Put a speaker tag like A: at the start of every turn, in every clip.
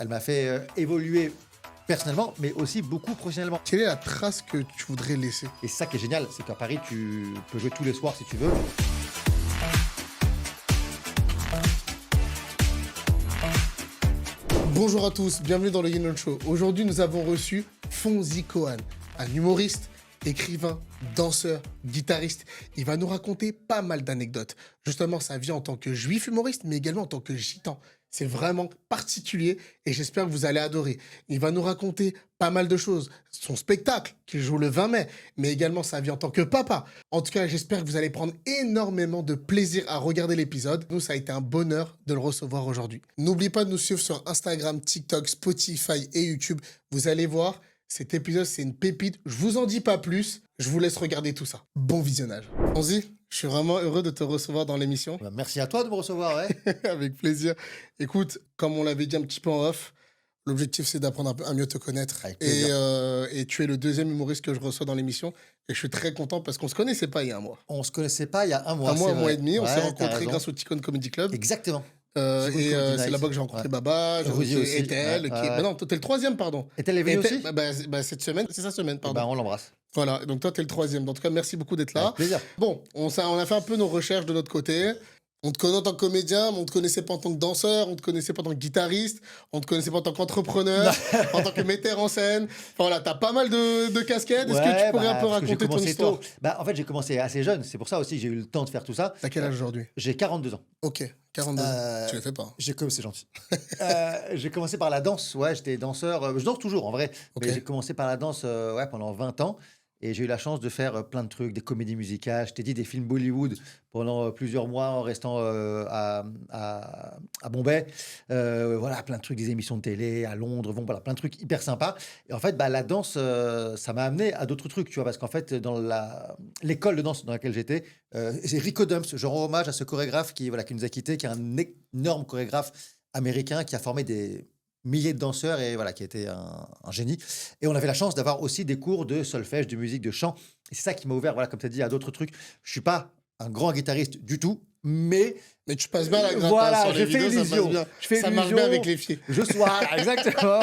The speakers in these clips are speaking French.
A: elle m'a fait évoluer personnellement, mais aussi beaucoup professionnellement.
B: Quelle est la trace que tu voudrais laisser?
A: Et c'est ça qui est génial, c'est qu'à Paris, tu peux jouer tous les soirs si tu veux.
B: Bonjour à tous, bienvenue dans le Yin Show. Aujourd'hui, nous avons reçu Fonzi Kohan, un humoriste, écrivain, danseur, guitariste. Il va nous raconter pas mal d'anecdotes. Justement, sa vie en tant que juif humoriste, mais également en tant que gitan. C'est vraiment particulier et j'espère que vous allez adorer. Il va nous raconter pas mal de choses. Son spectacle, qu'il joue le 20 mai, mais également sa vie en tant que papa. En tout cas, j'espère que vous allez prendre énormément de plaisir à regarder l'épisode. Nous, ça a été un bonheur de le recevoir aujourd'hui. N'oubliez pas de nous suivre sur Instagram, TikTok, Spotify et YouTube. Vous allez voir, cet épisode, c'est une pépite. Je vous en dis pas plus. Je vous laisse regarder tout ça. Bon visionnage. Fonzi, je suis vraiment heureux de te recevoir dans l'émission.
A: Bah, merci à toi de me recevoir, ouais.
B: Avec plaisir. Écoute, comme on l'avait dit un petit peu en off, l'objectif, c'est d'apprendre un peu à mieux te connaître.
A: Avec plaisir.
B: Et tu es le deuxième humoriste que je reçois dans l'émission. Et je suis très content parce qu'on se connaissait pas il y a un mois.
A: On se connaissait pas il y a un mois.
B: Un mois et demi. On
A: Ouais,
B: s'est
A: t'as
B: rencontrés
A: raison.
B: grâce au Ticone Comedy Club.
A: Exactement.
B: C'est là-bas que j'ai rencontré Baba, j'ai
A: Rudy
B: rencontré
A: aussi.
B: Etel.
A: Ouais,
B: Qui...
A: ouais.
B: Bah non, toi, t'es le troisième, pardon.
A: Etel est venu aussi
B: Cette semaine, c'est sa semaine, pardon.
A: Bah, on l'embrasse.
B: Voilà, donc toi, t'es le troisième. En tout cas, merci beaucoup d'être là.
A: Avec plaisir.
B: Bon, on a fait un peu nos recherches de notre côté. On te connaît en tant que comédien, mais on te connaissait pas en tant que danseur, on te connaissait pas en tant que guitariste, on te connaissait pas en tant qu'entrepreneur, en tant que metteur en scène. Enfin, voilà, t'as pas mal de casquettes. Est-ce que tu pourrais un peu
A: parce que j'ai
B: raconter ton
A: commencé
B: histoire?
A: tôt. Bah, en fait, j'ai commencé assez jeune. C'est pour ça aussi que j'ai eu le temps de faire tout ça.
B: T'as quel âge aujourd'hui?
A: J'ai 42 ans.
B: Ok, 42 ans. Tu le fais pas. Hein.
A: C'est gentil. J'ai commencé par la danse. Ouais, j'étais danseur. Je danse toujours, en vrai.
B: Ok.
A: Mais j'ai commencé par la danse pendant 20 ans. Et j'ai eu la chance de faire plein de trucs, des comédies musicales, je t'ai dit des films Bollywood pendant plusieurs mois en restant à Bombay. Voilà, plein de trucs, des émissions de télé à Londres, bon, voilà, plein de trucs hyper sympas. Et en fait, bah, la danse, ça m'a amené à d'autres trucs, tu vois, parce qu'en fait, dans l'école de danse dans laquelle j'étais, c'est Rico Dumps, je rends hommage à ce chorégraphe qui nous a quittés, qui est un énorme chorégraphe américain qui a formé des milliers de danseurs et voilà, qui était un génie. Et on avait la chance d'avoir aussi des cours de solfège, de musique, de chant. Et c'est ça qui m'a ouvert, voilà, comme tu as dit, à d'autres trucs. Je suis pas un grand guitariste du tout, mais
B: tu passes bien la gratte
A: voilà,
B: sur les vidéos, ça passe bien. Ça marche bien avec les filles.
A: Exactement.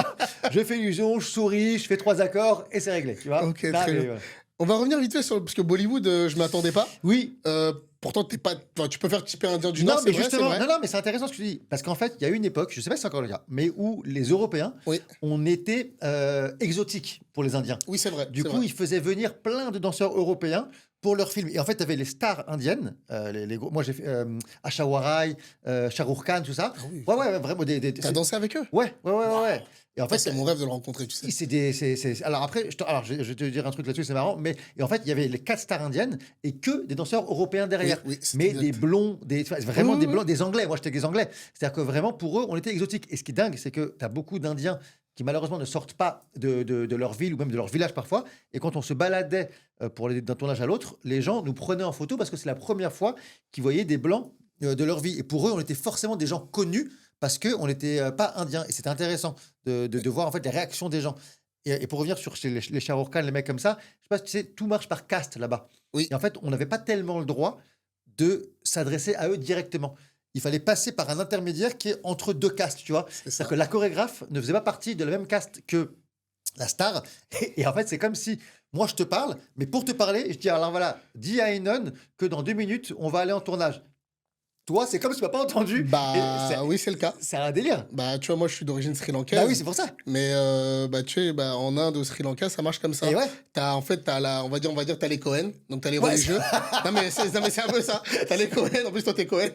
A: Je fais illusion, je souris, je fais 3 accords et c'est réglé, tu vois.
B: Ok,
A: Là,
B: très
A: mais,
B: bien.
A: voilà.
B: On va revenir vite fait sur... Parce que Bollywood, je m'attendais pas.
A: Oui.
B: Pourtant, t'es pas... Enfin, tu peux faire typer indien du Nord,
A: Non,
B: c'est
A: mais
B: vrai,
A: justement,
B: c'est vrai.
A: non, mais c'est intéressant ce que tu dis. Parce qu'en fait, il y a eu une époque, je sais pas si c'est encore le cas, mais où les Européens,
B: Oui.
A: on était exotiques pour les Indiens.
B: Oui, c'est vrai.
A: Du
B: c'est
A: coup,
B: vrai.
A: ils faisaient venir plein de danseurs européens pour leurs films. Et en fait, tu avais les stars indiennes. Les gros... Moi, j'ai fait Asha Warai, Shah Rukh Khan, tout ça.
B: Ah oui.
A: Ouais, vraiment.
B: T'as dansé avec eux?
A: Ouais. Et en
B: En fait,
A: fait,
B: c'est mon rêve de le rencontrer, tu sais.
A: Alors après, je vais te dire un truc là-dessus, c'est marrant. Mais et en fait, il y avait les 4 stars indiennes et que des danseurs européens derrière.
B: Oui, c'était
A: mais
B: exact.
A: des blonds, vraiment
B: Oui,
A: des
B: oui.
A: blonds, des Anglais. Moi, j'étais des Anglais. C'est-à-dire que vraiment, pour eux, on était exotiques. Et ce qui est dingue, c'est que tu as beaucoup d'Indiens qui malheureusement ne sortent pas de leur ville ou même de leur village parfois. Et quand on se baladait pour aller d'un tournage à l'autre, les gens nous prenaient en photo parce que c'est la première fois qu'ils voyaient des blancs de leur vie. Et pour eux, on était forcément des gens connus parce qu'on n'était pas indiens. Et c'était intéressant de voir en fait les réactions des gens. Et pour revenir sur les Shah Rukh Khan, les mecs comme ça, je sais pas si tu sais, tout marche par caste là-bas.
B: Oui.
A: Et en fait, on n'avait pas tellement le droit de s'adresser à eux directement. Il fallait passer par un intermédiaire qui est entre 2 castes, tu vois.
B: C'est ça.
A: C'est-à-dire que la chorégraphe ne faisait pas partie de la même caste que la star. Et en fait, c'est comme si moi, je te parle, mais pour te parler, je dis, alors voilà, dis à Enon que dans 2 minutes, on va aller en tournage. Toi, c'est comme si tu m'as pas entendu.
B: Bah oui, c'est le cas.
A: C'est un délire.
B: Bah tu vois, moi je suis d'origine sri-lankaise.
A: Bah oui, c'est pour ça.
B: Mais bah tu sais, bah, en Inde, au Sri Lanka, ça marche comme ça.
A: Et ouais.
B: En fait, on va dire, t'as les Cohen, donc t'as les
A: Ouais,
B: religieux. non mais c'est un peu ça. T'as les Cohen, en plus toi t'es Cohen.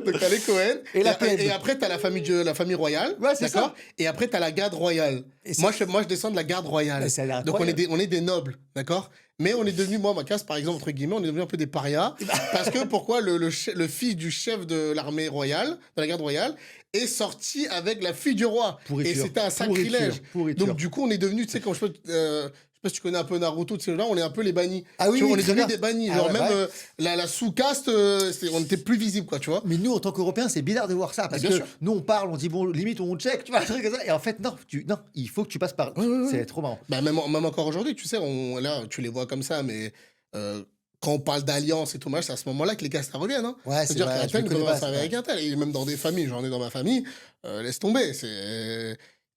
B: Donc t'as les Cohen.
A: Et la plèbe.
B: Et après t'as la famille royale.
A: Ouais, c'est
B: d'accord.
A: ça.
B: Et après t'as la garde royale.
A: Et
B: Moi je descends de la garde royale.
A: Mais ça a l'air
B: Donc
A: incroyable.
B: on est des nobles, d'accord. Mais on est devenu, moi, ma caste, par exemple, entre guillemets, on est devenu un peu des parias. Parce que pourquoi le fils du chef de l'armée royale, de la garde royale, est sorti avec la fille du roi.
A: Pourriture.
B: Et c'était un sacrilège.
A: Pourriture.
B: Donc, du coup, on est devenu, tu sais, quand je sais pas si tu connais un peu Naruto, de ces gens-là, on est un peu les bannis.
A: Ah oui,
B: Tu vois,
A: oui,
B: on est
A: très
B: devenus
A: bien.
B: des bannis.
A: Ah
B: Genre,
A: ouais,
B: même
A: ouais.
B: la sous-caste, on était plus visible, quoi, tu vois.
A: Mais nous, en tant qu'Européens, c'est bizarre de voir ça. Parce
B: bien
A: que
B: sûr.
A: nous, on parle, on dit, bon, limite, on check, tu vois, un truc comme ça. Et en fait, non, il faut que tu passes par.
B: Ouais.
A: C'est trop marrant.
B: Bah, même encore aujourd'hui, tu sais, là, tu les vois comme ça, mais quand on parle d'alliance et tout, c'est à ce moment-là que les gars, ça reviennent. Hein.
A: Ouais, c'est
B: C'est-à-dire
A: vrai,
B: qu'un
A: je
B: tel
A: le
B: ne peut
A: connais
B: pas
A: pas.
B: servir avec un tel. Et même dans des familles, j'en ai dans ma famille, laisse tomber.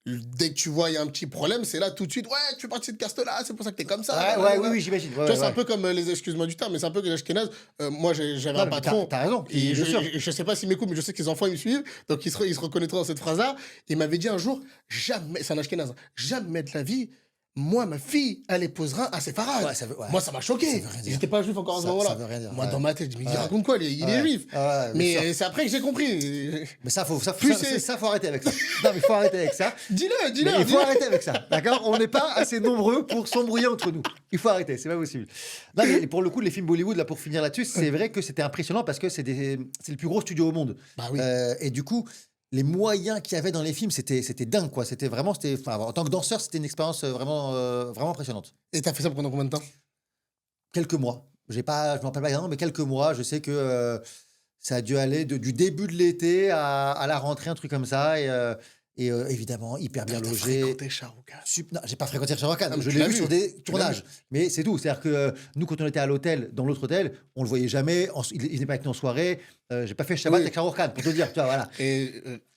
B: Dès que tu vois, il y a un petit problème, c'est là tout de suite, ouais, tu fais partie de cette caste-là, c'est pour ça que t'es comme ça.
A: Ouais, ouais, oui, oui, j'imagine. Ouais,
B: Tu vois,
A: ouais,
B: c'est un
A: ouais.
B: peu comme excuse-moi du terme, mais c'est un peu que les Ashkénazes. Moi, j'avais
A: Non,
B: un
A: mais
B: patron.
A: t'as raison.
B: Et
A: Bien sûr.
B: je sais pas s'ils m'écoutent, mais je sais que les enfants, ils me suivent. Donc, ils se reconnaîtront dans cette phrase-là. Il m'avait dit un jour, jamais, c'est un Ashkénaze, jamais de la vie, moi, ma fille, elle épousera à ses farades.
A: Ouais, ouais.
B: Moi, ça m'a choqué.
A: Ça veut rien
B: Ils
A: dire.
B: n'étaient pas juifs encore à ce
A: Ça
B: moment-là.
A: veut rien dire.
B: Moi,
A: Ouais.
B: dans ma tête, je me dis, il
A: Ouais.
B: raconte quoi, il est
A: Ouais.
B: juif.
A: Ouais, bien sûr.
B: Mais c'est après que j'ai compris.
A: Mais ça, faut arrêter avec ça. Non, mais il faut arrêter avec ça.
B: Dis-le,
A: Mais
B: dis-le.
A: il faut arrêter avec ça, d'accord? On n'est pas assez nombreux pour s'embrouiller entre nous. Il faut arrêter, c'est pas possible. Non, mais pour le coup, les films Bollywood, là, pour finir là-dessus, c'est vrai que c'était impressionnant parce que c'est le plus gros studio au monde.
B: Bah oui.
A: Et du coup, les moyens qu'il y avait dans les films, c'était dingue, quoi. Enfin, en tant que danseur, c'était une expérience vraiment impressionnante.
B: Et t'as fait ça pendant combien de temps?
A: Quelques mois. Je me rappelle pas exactement, mais quelques mois. Je sais que ça a dû aller du début de l'été à la rentrée, un truc comme ça. Et évidemment, hyper bien
B: T'as
A: logé.
B: fréquenté Shah Rukh Khan.
A: Non, j'ai pas fréquenté Shah Rukh Khan.
B: Ah, mais
A: Je
B: tu
A: l'ai
B: l'as
A: vu
B: vu.
A: sur des
B: Tu l'as
A: tournages. Mais c'est tout. C'est-à-dire que nous, quand on était à l'hôtel, dans l'autre hôtel, on le voyait jamais. Il venait pas avec nous en soirée. J'ai pas fait Shabbat
B: Oui.
A: avec Shah Rukh Khan, pour te dire. Tu vois, voilà.
B: Et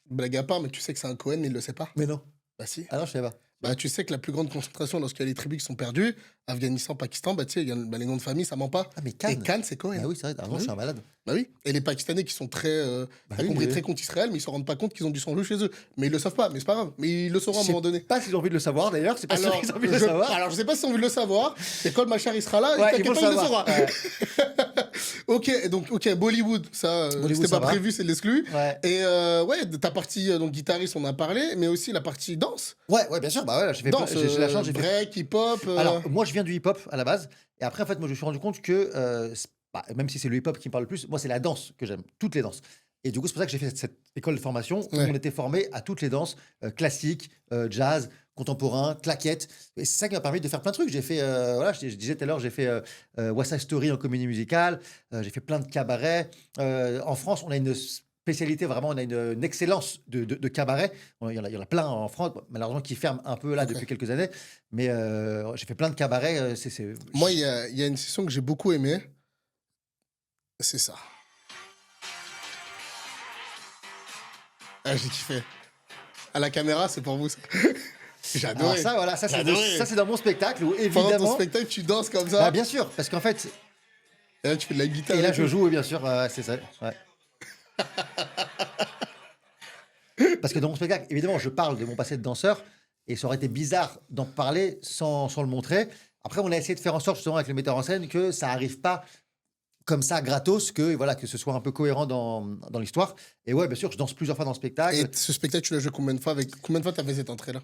B: blague à part, mais tu sais que c'est un Cohen, mais il le sait pas.
A: Mais non.
B: Bah si.
A: Ah non, je savais pas.
B: Bah tu sais que la plus grande concentration lorsqu'il y a les tribus qui sont perdues, Afghanistan, Pakistan, bah tu sais, il y a les noms de famille, ça ment pas.
A: Ah, mais Khan.
B: Et Khan, c'est Cohen.
A: Ah oui, c'est vrai. Ah non, je suis un malade.
B: Bah oui. Et les Pakistanais qui sont très,
A: Bah
B: t'as
A: oui,
B: compris,
A: oui.
B: très contre Israël, mais ils se rendent pas compte qu'ils ont du sang bleu chez eux. Mais ils le savent pas, mais c'est pas grave. Mais ils le sauront à un
A: Je sais
B: moment donné.
A: pas s'ils ont envie de le savoir d'ailleurs. C'est pas sûr
B: Alors,
A: qu'ils ont envie de le savoir.
B: alors, je sais pas si on veut le savoir. Et quand le Machar il sera là,
A: Ouais,
B: t'inquiète
A: il faut
B: pas,
A: le
B: il le
A: savoir.
B: saura.
A: Ouais.
B: Ok, donc Bollywood, ça,
A: Bollywood,
B: c'était
A: ça
B: pas
A: va.
B: prévu, c'est de l'exclu.
A: Ouais.
B: Et ouais, de ta partie donc guitariste, on a parlé, mais aussi la partie danse.
A: Ouais, bien sûr. Bah ouais, j'ai
B: Danse,
A: j'ai la chance, j'ai fait.
B: break, hip-hop.
A: Alors, moi, je viens du hip-hop à la base. Et après, en fait, moi, je me suis rendu compte que, même si c'est le hip-hop qui me parle le plus, moi, c'est la danse que j'aime, toutes les danses. Et du coup, c'est pour ça que j'ai fait cette école de formation où
B: Ouais.
A: on était formé à toutes les danses, classiques, jazz, contemporain, claquettes. Et c'est ça qui m'a permis de faire plein de trucs. J'ai fait, voilà, je disais tout à l'heure, j'ai fait West Side Story en comédie musicale. J'ai fait plein de cabarets. En France, on a une spécialité, vraiment, on a une excellence de cabaret. Il y en a plein en France, malheureusement, qui ferment un peu là
B: Ok.
A: depuis quelques années. Mais j'ai fait plein de cabarets.
B: Moi, il y a une session que j'ai beaucoup aimée. C'est ça. Ah, j'ai kiffé. À la caméra, c'est pour vous, ça. J'ai
A: Alors
B: adoré.
A: ça, voilà, ça
B: J'ai adoré.
A: c'est dans mon spectacle où
B: Pendant ton
A: évidemment.
B: spectacle, tu danses comme ça.
A: Bah, bien sûr, parce qu'en fait,
B: Et là, tu fais de la guitare.
A: et là
B: et
A: je
B: tout.
A: joue, oui, bien sûr, c'est ça. Ouais. Parce que dans mon spectacle, évidemment, je parle de mon passé de danseur et ça aurait été bizarre d'en parler sans le montrer. Après, on a essayé de faire en sorte, justement, avec le metteur en scène, que ça arrive pas comme ça, gratos, que, voilà, que ce soit un peu cohérent dans l'histoire. Et ouais, bien sûr, je danse plusieurs fois dans le spectacle.
B: Et ce spectacle, tu l'as joué combien de fois combien de fois t'as fait cette entrée-là?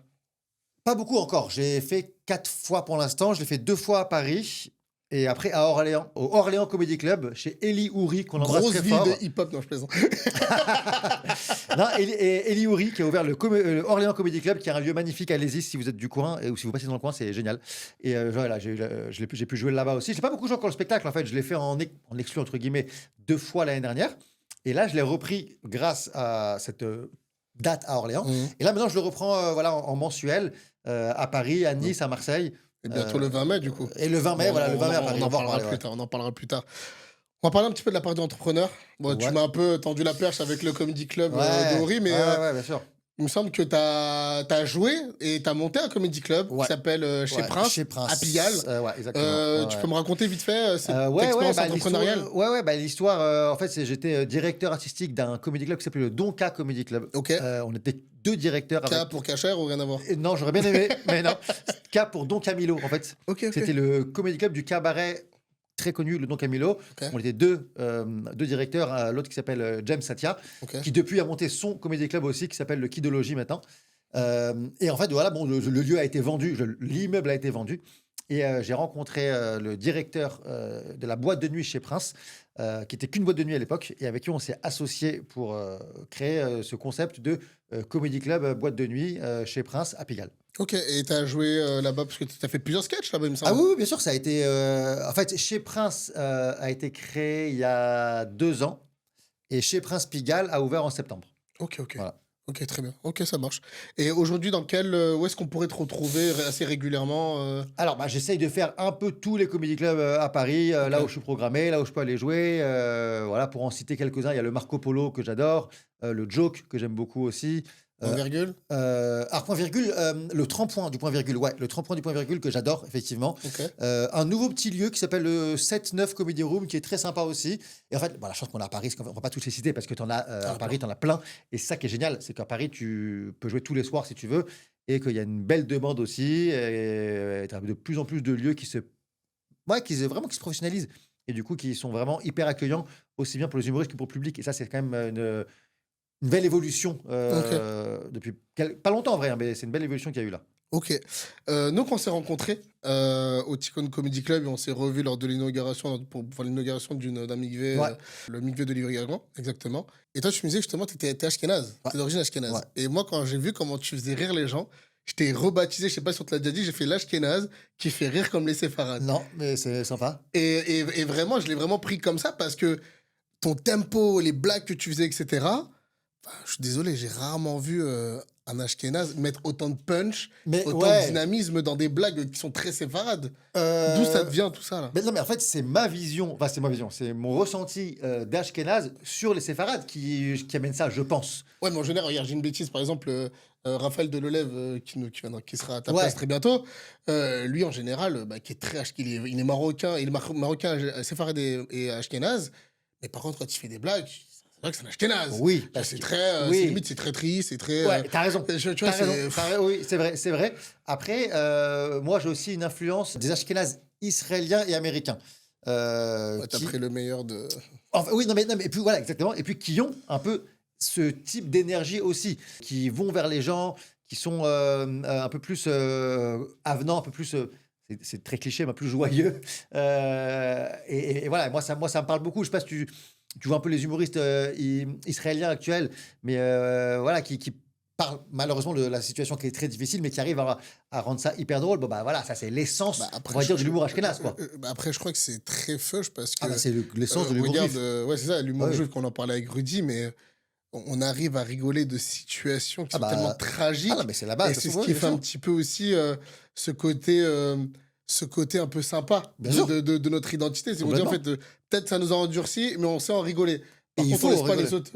A: Pas beaucoup encore. J'ai fait 4 fois pour l'instant. Je l'ai fait 2 fois à Paris. Et après à Orléans, au Orléans Comedy Club, chez Eli Houry, qu'on embrasse
B: Grosse
A: très
B: ville
A: fort.
B: de hip-hop, non, je plaisante.
A: Non, Eli Houry, qui a ouvert le Orléans Comedy Club, qui est un lieu magnifique. Allez-y si vous êtes du coin ou si vous passez dans le coin, c'est génial. Et voilà, j'ai pu jouer là-bas aussi. J'ai pas beaucoup joué encore le spectacle, en fait. Je l'ai fait en exclu, entre guillemets, 2 fois l'année dernière. Et là, je l'ai repris grâce à cette date à Orléans.
B: Mhm.
A: Et là, maintenant, je le reprends voilà, en mensuel à Paris, à Nice, à Marseille.
B: Et bientôt le 20 mai, du coup.
A: Et le 20 mai, voilà, le 20 mai à Paris.
B: On en
A: va
B: parlera
A: parler,
B: plus tard. On en parlera plus tard. On va parler un petit peu de la partie d'entrepreneur. Bon, tu
A: Ouais.
B: m'as un peu tendu la perche avec le Comedy Club
A: Ouais,
B: de Houry, mais
A: ouais, bien sûr.
B: il me semble que tu as joué et tu as monté un Comedy Club
A: Ouais.
B: qui s'appelle Chez
A: Ouais,
B: Prince,
A: chez Prince.
B: à Pigalle.
A: Ouais, exactement.
B: Tu
A: Ouais.
B: peux me raconter vite fait cette
A: Ouais,
B: expérience
A: bah,
B: entrepreneuriale?
A: l'histoire, en fait, j'étais directeur artistique d'un comedy club qui s'appelait le Donka Comedy Club.
B: Ok.
A: On était 2 directeurs.
B: K pour Cacher ou rien à voir?
A: Non, j'aurais bien aimé, mais non. K pour Don Camilo, en fait.
B: Ok, ok.
A: C'était le comedy club du cabaret très connu, le Don Camilo.
B: Ok.
A: On était deux directeurs, l'autre qui s'appelle James Satya,
B: Ok.
A: qui depuis a monté son comedy club aussi, qui s'appelle le Kidology maintenant. Et en fait, voilà, bon, le lieu a été vendu, l'immeuble a été vendu. Et j'ai rencontré le directeur de la boîte de nuit chez Prince, qui était qu'une boîte de nuit à l'époque, et avec qui on s'est associé pour créer ce concept de comedy club boîte de nuit chez Prince à Pigalle.
B: Ok, et tu as joué là-bas parce que tu as fait plusieurs sketchs là-bas, il me semble.
A: Ah oui, oui, bien sûr, ça a été. En fait, chez Prince a été créé il y a 2 ans, et chez Prince Pigalle a ouvert en septembre.
B: Ok, ok.
A: Voilà.
B: Ok, très bien. Ok, ça marche. Et aujourd'hui, où est-ce qu'on pourrait te retrouver assez régulièrement
A: Alors, bah, j'essaye de faire un peu tous les comedy clubs, à Paris,
B: Ok.
A: là où je suis programmé, là où je peux aller jouer, voilà, pour en citer quelques-uns, il y a le Marco Polo que j'adore, le Joke que j'aime beaucoup aussi,
B: En
A: heu
B: virgule?
A: alors point virgule, le tremplin du point virgule, ouais, le tremplin du point virgule que j'adore effectivement.
B: Ok.
A: Un nouveau petit lieu qui s'appelle le 7-9 Comedy Room qui est très sympa aussi et en fait, bon, la chance qu'on a à Paris, c'est qu'on va pas tous les citer parce que tu en as,
B: T'en
A: à
B: as
A: Paris,
B: plein.
A: tu en as plein et c'est ça qui est génial, c'est qu'à Paris, tu peux jouer tous les soirs si tu veux et qu'il y a une belle demande aussi et tu as de plus en plus de lieux qui se ouais, qui se professionnalisent et du coup qui sont vraiment hyper accueillants, aussi bien pour les humoristes que pour le public et ça, c'est quand même, une belle évolution,
B: Ok.
A: depuis pas longtemps en vrai, hein, mais c'est une belle évolution qu'il y a eu là.
B: Ok. Nous, quand on s'est rencontrés au Ticone Comedy Club et on s'est revus lors de l'inauguration, pour l'inauguration d'un mikvé,
A: Ouais,
B: le mikvé de Livry-Gargan, exactement. Et toi, tu me disais justement que tu étais ashkénaze,
A: ouais,
B: tu d'origine
A: ouais.
B: ashkénaze. Et moi, quand j'ai vu comment tu faisais rire les gens, je t'ai rebaptisé, je sais pas si on te l'a déjà dit, j'ai fait l'ashkénaze qui fait rire comme les séfarades.
A: Non, mais c'est sympa.
B: Et vraiment, je l'ai vraiment pris comme ça parce que ton tempo, les blagues que tu faisais, etc. Enfin, je suis désolé, j'ai rarement vu un Ashkénaze mettre autant de punch,
A: Mais
B: autant de
A: ouais,
B: dynamisme dans des blagues qui sont très séfarades. D'où ça
A: heu,
B: devient tout ça là?
A: mais non, mais en fait, c'est ma vision, enfin, c'est ma vision, c'est mon ressenti, d'Ashkénaze sur les séfarades qui amène ça, je pense.
B: Ouais, mais en général, regarde, j'ai une bêtise, par exemple, Raphaël Delelève, qui sera à ta place
A: Ouais,
B: très bientôt, lui, en général, bah, qui est très il est marocain, il est marocain, séfarade et ashkénaze, mais par contre, quand il fait des blagues, c'est vrai que c'est un ashkénaze.
A: oui,
B: Tu vois,
A: parce que
B: c'est
A: oui,
B: limite, c'est très triste, c'est très.
A: ouais, tu as raison,
B: Tu
A: tu
B: vois,
A: as raison,
B: c'est.
A: oui, c'est vrai, c'est vrai. Après, moi, j'ai aussi une influence des Ashkénazes israéliens et américains,
B: Ouais, t'as
A: qui
B: pris le meilleur de.
A: enfin, oui, non, mais et puis voilà, exactement et puis qui ont un peu ce type d'énergie aussi, qui vont vers les gens, qui sont, un peu plus, avenants, un peu plus, c'est très cliché, mais plus joyeux, et voilà, moi ça me parle beaucoup. Je sais pas si tu vois un peu les humoristes, israéliens actuels, mais voilà, qui parlent malheureusement de la situation qui est très difficile, mais qui arrivent à rendre ça hyper drôle. Bon, bah, voilà, ça c'est l'essence,
B: Bah,
A: on
B: après,
A: va dire, de l'humour ashkénaze, quoi.
B: bah, après, je crois que c'est très feuche parce
A: Ah
B: que,
A: bah, c'est l'essence de l'humour
B: regarde,
A: juif.
B: ouais, c'est ça,
A: Ah
B: l'humour
A: oui.
B: juif qu'on en parlait avec Rudy, mais on arrive à rigoler de situations qui
A: Ah
B: sont tellement
A: bah, ah non,
B: tragiques
A: mais c'est la
B: et
A: base, de toute
B: c'est ce
A: façon, ouais,
B: qui
A: bien
B: fait un
A: sûr.
B: petit peu aussi ce côté, ce côté un peu sympa
A: Bien sûr,
B: de notre identité. C'est qu'on dit en
A: complètement
B: fait, peut-être ça nous a endurci, mais on sait en rigoler.
A: et
B: Par
A: il
B: contre, on
A: faut
B: laisse
A: en
B: pas
A: rigoler.
B: les autres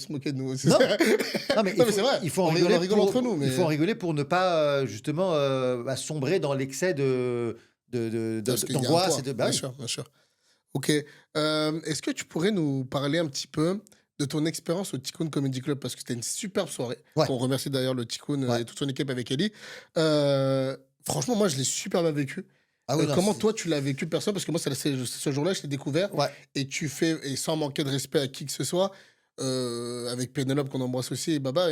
B: se moquer de nous.
A: Non, non, mais
B: Non, mais c'est vrai,
A: il faut en
B: on en
A: rigoler
B: rigole entre nous,
A: il faut en
B: mais
A: rigoler pour ne pas, justement, bah, sombrer dans l'excès
B: parce qu'il y a un
A: d'angoisse et
B: poids,
A: de bah,
B: bien
A: oui.
B: sûr, bien sûr. OK. Est-ce que tu pourrais nous parler un petit peu de ton expérience au Tikkun Comedy Club? Parce que c'était une superbe soirée,
A: Ouais,
B: qu'on remercie d'ailleurs le Tikkun
A: ouais.
B: et toute son équipe avec Ellie. Franchement, moi, je l'ai super bien vécu.
A: Ah oui, non,
B: Comment
A: c'est
B: toi, tu l'as vécu perso? Parce que moi, ce jour-là, je t'ai découvert
A: ouais.
B: et et sans manquer de respect à qui que ce soit, avec Pénélope qu'on embrasse aussi et Baba,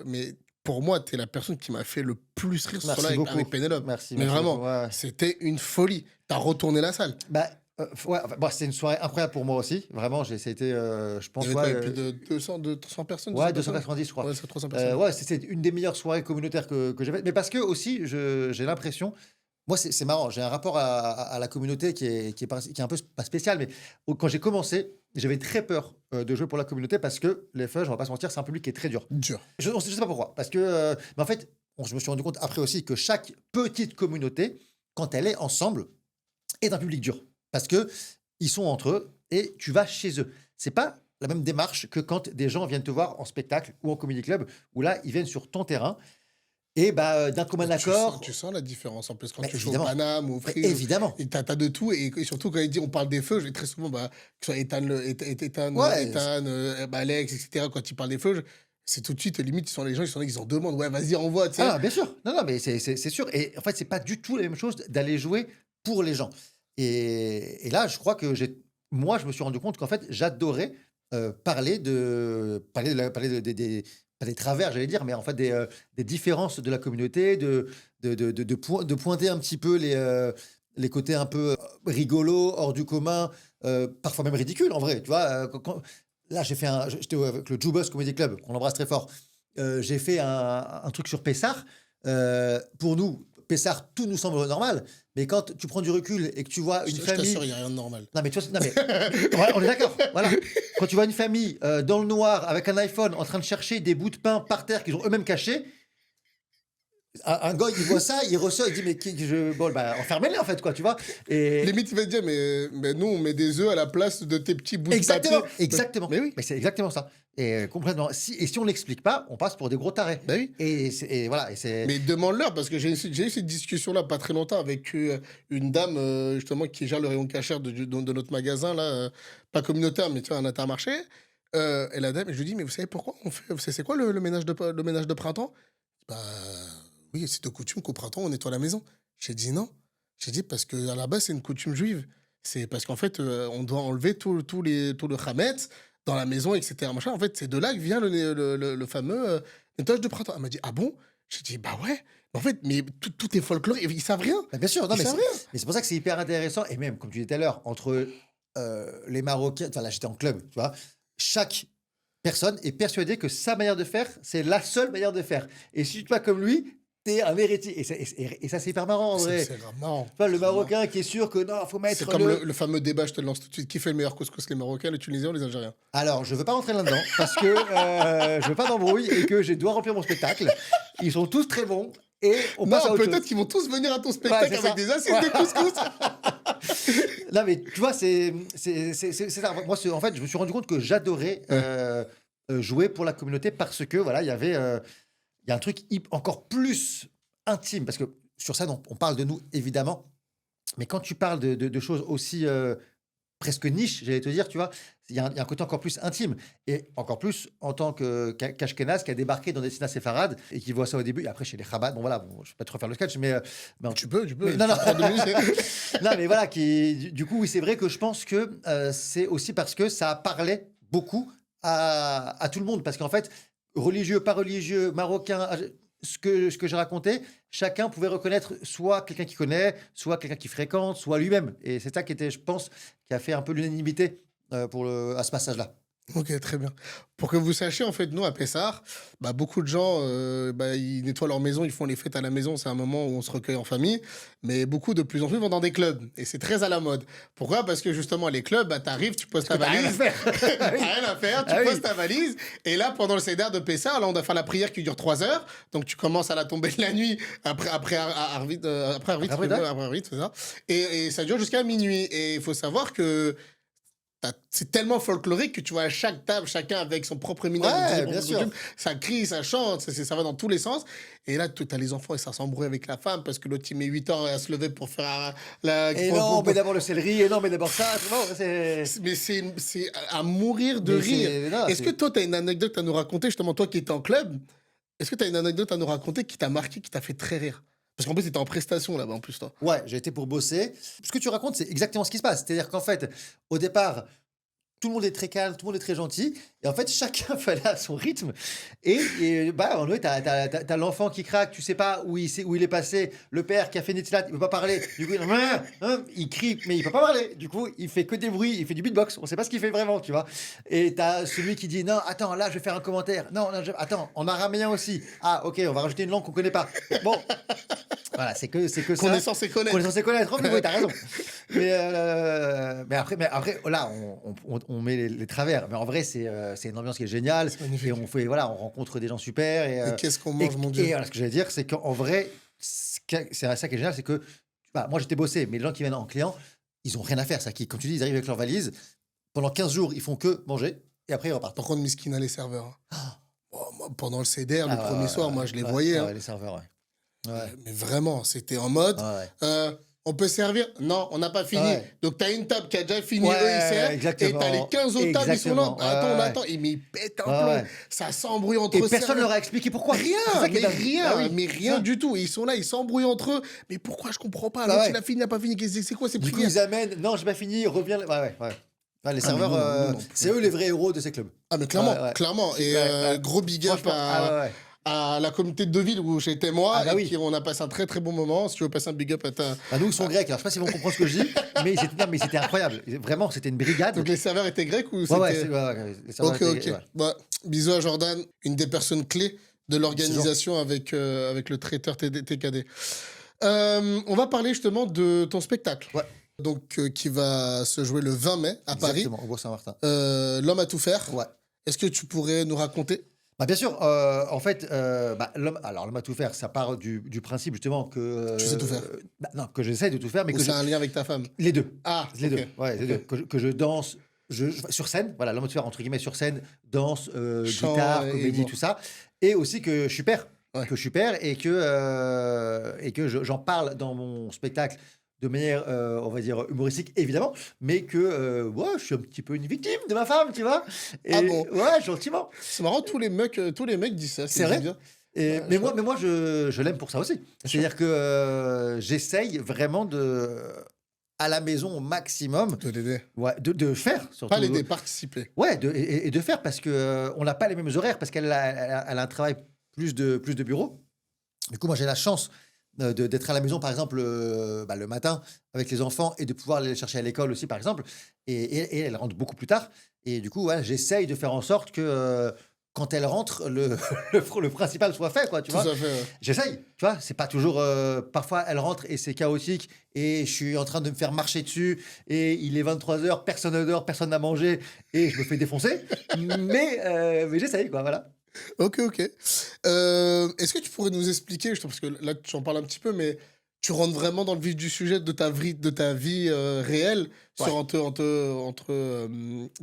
B: mais pour moi, tu es la personne qui m'a fait le plus rire ce soir-là
A: Merci beaucoup.
B: avec Pénélope. Mais
A: Merci beaucoup.
B: vraiment,
A: Ouais, ouais.
B: c'était une folie. Tu as retourné la salle.
A: Bah, ouais, enfin, bon, c'était une soirée incroyable pour moi aussi. Vraiment, j'ai été, je
B: Il y
A: pense,
B: avait
A: ouais,
B: quoi? Il y avait plus de 300 personnes,
A: ouais,
B: 200 personnes?
A: 290 je crois.
B: Ouais, c'est 300 personnes.
A: Ouais, c'était une des meilleures soirées communautaires que j'ai faites. Mais parce que aussi, j'ai l'impression moi, c'est marrant, j'ai un rapport à la communauté qui est un peu pas spécial, mais quand j'ai commencé, j'avais très peur, de jouer pour la communauté parce que les Fudge, on va pas se mentir, c'est un public qui est très dur.
B: Dur.
A: Je sais pas pourquoi, parce que, mais en fait, je me suis rendu compte après aussi que chaque petite communauté, quand elle est ensemble, est un public dur. Parce que ils sont entre eux et tu vas chez eux. C'est pas la même démarche que quand des gens viennent te voir en spectacle ou en comedy club, où là, ils viennent sur ton terrain et bah, d'un commun
B: Et
A: accord
B: tu sens la différence en plus quand
A: mais
B: tu joues au
A: évidemment,
B: Paname, au
A: mais
B: Free,
A: évidemment.
B: et t'as de tout. Et surtout, quand il dit on parle des feux, très souvent, bah, que ce soit
A: Ouais,
B: Ethan, bah, Alex, etc., quand il parle des feux, c'est tout de suite, limite, les gens, ils en demandent, ouais, vas-y, envoie, tu sais.
A: ah bien sûr. Non, non, mais c'est sûr et en fait, c'est pas du tout la même chose d'aller jouer pour les gens et là, je crois que moi, je me suis rendu compte qu'en fait, j'adorais, parler de pas des travers, j'allais dire, mais en fait des différences de la communauté, de pointer un petit peu les côtés un peu, rigolos, hors du commun, parfois même ridicules en vrai, tu vois? Là, j'étais avec le Jubos Comedy Club, qu'on embrasse très fort. J'ai fait un truc sur Pessah. Pour nous, Pessard, tout nous semble normal. Mais quand tu prends du recul et que tu vois une
B: Je
A: famille.
B: t'assure, il n'y a rien de normal.
A: Non, mais tu vois, non, mais ouais, on est d'accord. Voilà. Quand tu vois une famille dans le noir avec un iPhone en train de chercher des bouts de pain par terre qu'ils ont eux-mêmes cachés, un gars, il voit ça, il ressort, il dit mais bon, bah, enfermez-les en fait, quoi, tu vois. Et
B: Limite, il va te dire, mais nous, on met des œufs à la place de tes petits bouts de
A: exactement,
B: papier.
A: exactement.
B: Mais oui.
A: Mais c'est exactement ça. Et complètement. Et si on l'explique pas, on passe pour des gros tarés.
B: Bah oui.
A: Et voilà. Et c'est.
B: Mais demande-leur, parce que j'ai eu cette discussion-là pas très longtemps avec une dame, justement, qui gère le rayon cachère de notre magasin, là, pas communautaire, mais tu vois, un intermarché. Et la dame, je lui dis, mais vous savez pourquoi on fait. C'est quoi le ménage de printemps? Bah oui, c'est de coutume qu'au printemps, on nettoie la maison. J'ai dit non. J'ai dit parce qu'à la base, c'est une coutume juive. C'est parce qu'en fait, on doit enlever tout le chametz dans la maison, etc. Machin. En fait, c'est de là que vient le fameux nettoyage de printemps. Elle m'a dit, ah bon? J'ai dit, bah ouais. En fait, mais tout est folklore, ils savent rien.
A: Bah, bien sûr, non,
B: Ils
A: mais
B: savent rien.
A: c'est pour ça que c'est hyper intéressant. Et même, comme tu disais tout à l'heure, entre les Marocains, enfin là j'étais en club, tu vois, chaque personne est persuadée que sa manière de faire, c'est la seule manière de faire. Et si tu es pas comme lui, t'es un hérétique. Et ça, c'est hyper marrant en vrai.
B: C'est marrant.
A: Tu vois, le
B: C'est marrant.
A: Marocain qui est sûr que non, faut mettre
B: C'est comme le fameux débat, je te le lance tout de suite. Qui fait le meilleur couscous, les Marocains, les Tunisiens ou les Algériens?
A: Alors, je veux pas rentrer là-dedans parce que je veux pas d'embrouille et que je dois remplir mon spectacle. Ils sont tous très bons et on passe à
B: Non,
A: autre
B: peut-être
A: chose.
B: qu'ils vont tous venir à ton spectacle
A: c'est
B: avec
A: ça.
B: des assiettes de couscous.
A: Non, mais tu vois, c'est ça. Moi, en fait, je me suis rendu compte que j'adorais jouer pour la communauté parce que voilà, il y a un truc encore plus intime parce que sur ça, on parle de nous évidemment, mais quand tu parles de choses aussi presque niche, j'allais te dire, tu vois, il y a un côté encore plus intime. Et encore plus en tant qu'Ashkenaz qui a débarqué dans des Sina séfarades et qui voit ça au début. Et après, chez les Chabad, bon voilà, bon, je vais pas te refaire le sketch, mais
B: Tu peux.
A: mais- non, non.
B: Tu prends 2 minutes.
A: non, mais voilà, du coup, oui, c'est vrai que je pense que c'est aussi parce que ça parlait beaucoup à tout le monde. Parce qu'en fait, religieux, pas religieux, marocain, ce que j'ai raconté, chacun pouvait reconnaître soit quelqu'un qui connaît, soit quelqu'un qui fréquente, soit lui-même. Et c'est ça qui était, je pense, qui a fait un peu l'unanimité à ce passage-là.
B: Ok, très bien. Pour que vous sachiez, en fait, nous, à Pessard, bah, beaucoup de gens, ils nettoient leur maison, ils font les fêtes à la maison, c'est un moment où on se recueille en famille, mais beaucoup, de plus en plus, vont dans des clubs, et c'est très à la mode. Pourquoi? Parce que, justement, les clubs, bah, t'arrives, tu poses ta
A: T'as rien à
B: valise,
A: faire.
B: t'as rien à faire, tu
A: Ah oui.
B: poses ta valise, et là, pendant le Seder de Pessard, là, on doit faire la prière qui dure 3 heures, donc tu commences à la tombée de la nuit, après Arvit, c'est ça, et ça dure jusqu'à minuit, et il faut savoir que c'est tellement folklorique que tu vois à chaque table, chacun avec son propre minage,
A: Ouais,
B: son
A: bien
B: propre
A: sûr.
B: coutume, ça crie, ça chante, ça va dans tous les sens. Et là, tu as les enfants et ça s'embrouille avec la femme parce que l'autre, il met 8 ans à se lever pour faire
A: Et non, mais d'abord le céleri, et non, mais d'abord ça. Non, c'est.
B: Mais c'est à mourir de
A: Mais
B: rire.
A: non,
B: Est-ce que toi, tu as une anecdote à nous raconter, justement, toi qui étais en club, est-ce que tu as une anecdote à nous raconter qui t'a marqué, qui t'a fait très rire? Parce qu'en plus, tu étais en prestation là-bas, en plus, toi.
A: Ouais, j'ai été pour bosser. Ce que tu racontes, c'est exactement ce qui se passe. C'est-à-dire qu'en fait, au départ, tout le monde est très calme, tout le monde est très gentil. Et en fait, chacun fait aller à son rythme. Bah, en vrai, t'as l'enfant qui craque, tu sais pas où il est passé. Le père qui a fait une étilade, il peut pas parler. Du coup, il crie, mais il peut pas parler. Du coup, il fait que des bruits, il fait du beatbox. On sait pas ce qu'il fait vraiment, tu vois. Et t'as celui qui dit, non, attends, là, je vais faire un commentaire. Non, attends, en araméen aussi. Ah, ok, on va rajouter une langue qu'on connaît pas. Bon. Voilà, c'est que ça.
B: Qu'on est censé connaître.
A: Qu'on est censé connaître. Oh, mais oui, t'as raison. Mais après, là, on met les travers. Mais en vrai, c'est une ambiance qui est géniale.
B: C'est magnifique.
A: Et on rencontre des gens super.
B: Et qu'est-ce qu'on mange, mon Dieu.
A: Et voilà, ce que j'allais dire, c'est qu'en vrai, c'est ça qui est génial, c'est que bah, moi, j'étais bossé, mais les gens qui viennent en client, ils ont rien à faire. Ça, comme tu dis, ils arrivent avec leur valise. Pendant 15 jours, ils font que manger. Et après, ils repartent.
B: Par contre, Miskina, les serveurs. Oh, moi, pendant le CDR, le
A: Ah,
B: premier
A: ouais,
B: soir, moi, je les
A: ouais,
B: voyais.
A: ouais,
B: hein.
A: les serveurs, ouais. Ouais.
B: Mais vraiment, c'était en mode,
A: Ouais.
B: on peut servir? Non, on n'a pas fini.
A: Ouais.
B: Donc, tu as une table qui a déjà fini,
A: Ouais,
B: eux, ils servent.
A: exactement.
B: Et tu as les 15 autres tables, ils sont là.
A: Exactement.
B: Attends,
A: Ouais.
B: attends. Mais ils pètent un
A: Ouais,
B: plomb.
A: ouais.
B: Ça s'embrouille entre
A: Et
B: eux.
A: personne leur a expliqué pourquoi.
B: Rien,
A: C'est ça qui est
B: mais
A: dingue.
B: rien,
A: Ah oui,
B: mais rien
A: ça.
B: du tout. Et ils sont là, ils s'embrouillent entre eux. Mais pourquoi je comprends pas?
A: Ah
B: L'autre,
A: ouais.
B: il a fini, il n'a pas fini. C'est quoi ces
A: Du coup,
B: prières?
A: ils amènent. Non, j'ai pas fini. Reviens. Ouais. Ouais, les serveurs,
B: nous, non, non.
A: c'est eux les vrais héros de ces clubs.
B: Ah, mais clairement,
A: Ouais.
B: clairement. Et
A: Ouais.
B: gros big up
A: Franchement, ouais.
B: à la communauté de Deauville où j'étais moi.
A: Ah bah
B: et
A: oui.
B: puis on a passé un très très bon moment. Si tu veux passer un big up à ta.
A: Bah, nous, ils sont grecs. Alors, je sais pas s'ils vont comprendre ce que je dis, mais c'était incroyable. Vraiment, c'était une brigade.
B: Donc les serveurs étaient grecs ou
A: Ouais,
B: c'était.
A: les serveurs
B: Ok,
A: étaient-
B: ok.
A: ouais.
B: Bah, bisous à Jordan, une des personnes clés de l'organisation avec le traiteur TKD. On va parler justement de ton spectacle.
A: Ouais,
B: Donc, qui va se jouer le 20 mai à Paris.
A: exactement, au Bourg-Saint-Martin.
B: L'homme à tout faire.
A: Ouais.
B: Est-ce que tu pourrais nous raconter?
A: Bah, bien sûr, en fait, bah, l'homme à tout faire, ça part du principe justement que,
B: Tu sais tout faire.
A: bah, non, que j'essaie de tout faire, mais
B: Ou
A: que
B: c'est un lien avec ta femme?
A: les 2,
B: Ah,
A: les
B: ok.
A: 2, ouais, les
B: Ok.
A: 2, que je danse, sur scène, voilà, l'homme à tout faire entre guillemets sur scène, danse,
B: Chant
A: guitare,
B: et
A: comédie,
B: humour.
A: tout ça, et aussi que je suis père,
B: Ouais.
A: et que j'en parle dans mon spectacle de manière, on va dire humoristique évidemment, mais que, ouais, je suis un petit peu une victime de ma femme, tu vois?
B: Ah
A: Et
B: bon?
A: ouais, gentiment.
B: C'est marrant, tous les mecs disent ça,
A: C'est
B: ils disent
A: vrai?
B: bien.
A: Et
B: Ouais,
A: mais
B: je
A: moi
B: vois.
A: mais moi je l'aime pour ça aussi.
B: Bien sûr.
A: C'est-à-dire que, j'essaye vraiment à la maison au maximum,
B: De l'aider.
A: ouais, de faire
B: Pas
A: surtout,
B: l'aider, participer.
A: ouais, et de faire parce que, on n'a pas les mêmes horaires parce qu'elle a un travail plus de bureau. Du coup, moi, j'ai la chance, d'être à la maison, par exemple, bah, le matin avec les enfants et de pouvoir les chercher à l'école aussi, par exemple. Et elle rentre beaucoup plus tard. Et du coup, ouais, j'essaye de faire en sorte que, quand elle rentre, le principal soit fait, quoi, tu
B: Tout
A: vois?
B: à fait, ouais.
A: J'essaye, tu vois? C'est pas toujours, parfois, elle rentre et c'est chaotique et je suis en train de me faire marcher dessus et il est 23 heures, personne ne dort, personne n'a mangé et je me fais défoncer. Mais j'essaye, quoi, voilà.
B: Ok, ok. Est-ce que tu pourrais nous expliquer, parce que là, tu en parles un petit peu, mais tu rentres vraiment dans le vif du sujet de ta vie réelle
A: Ouais.
B: sur entre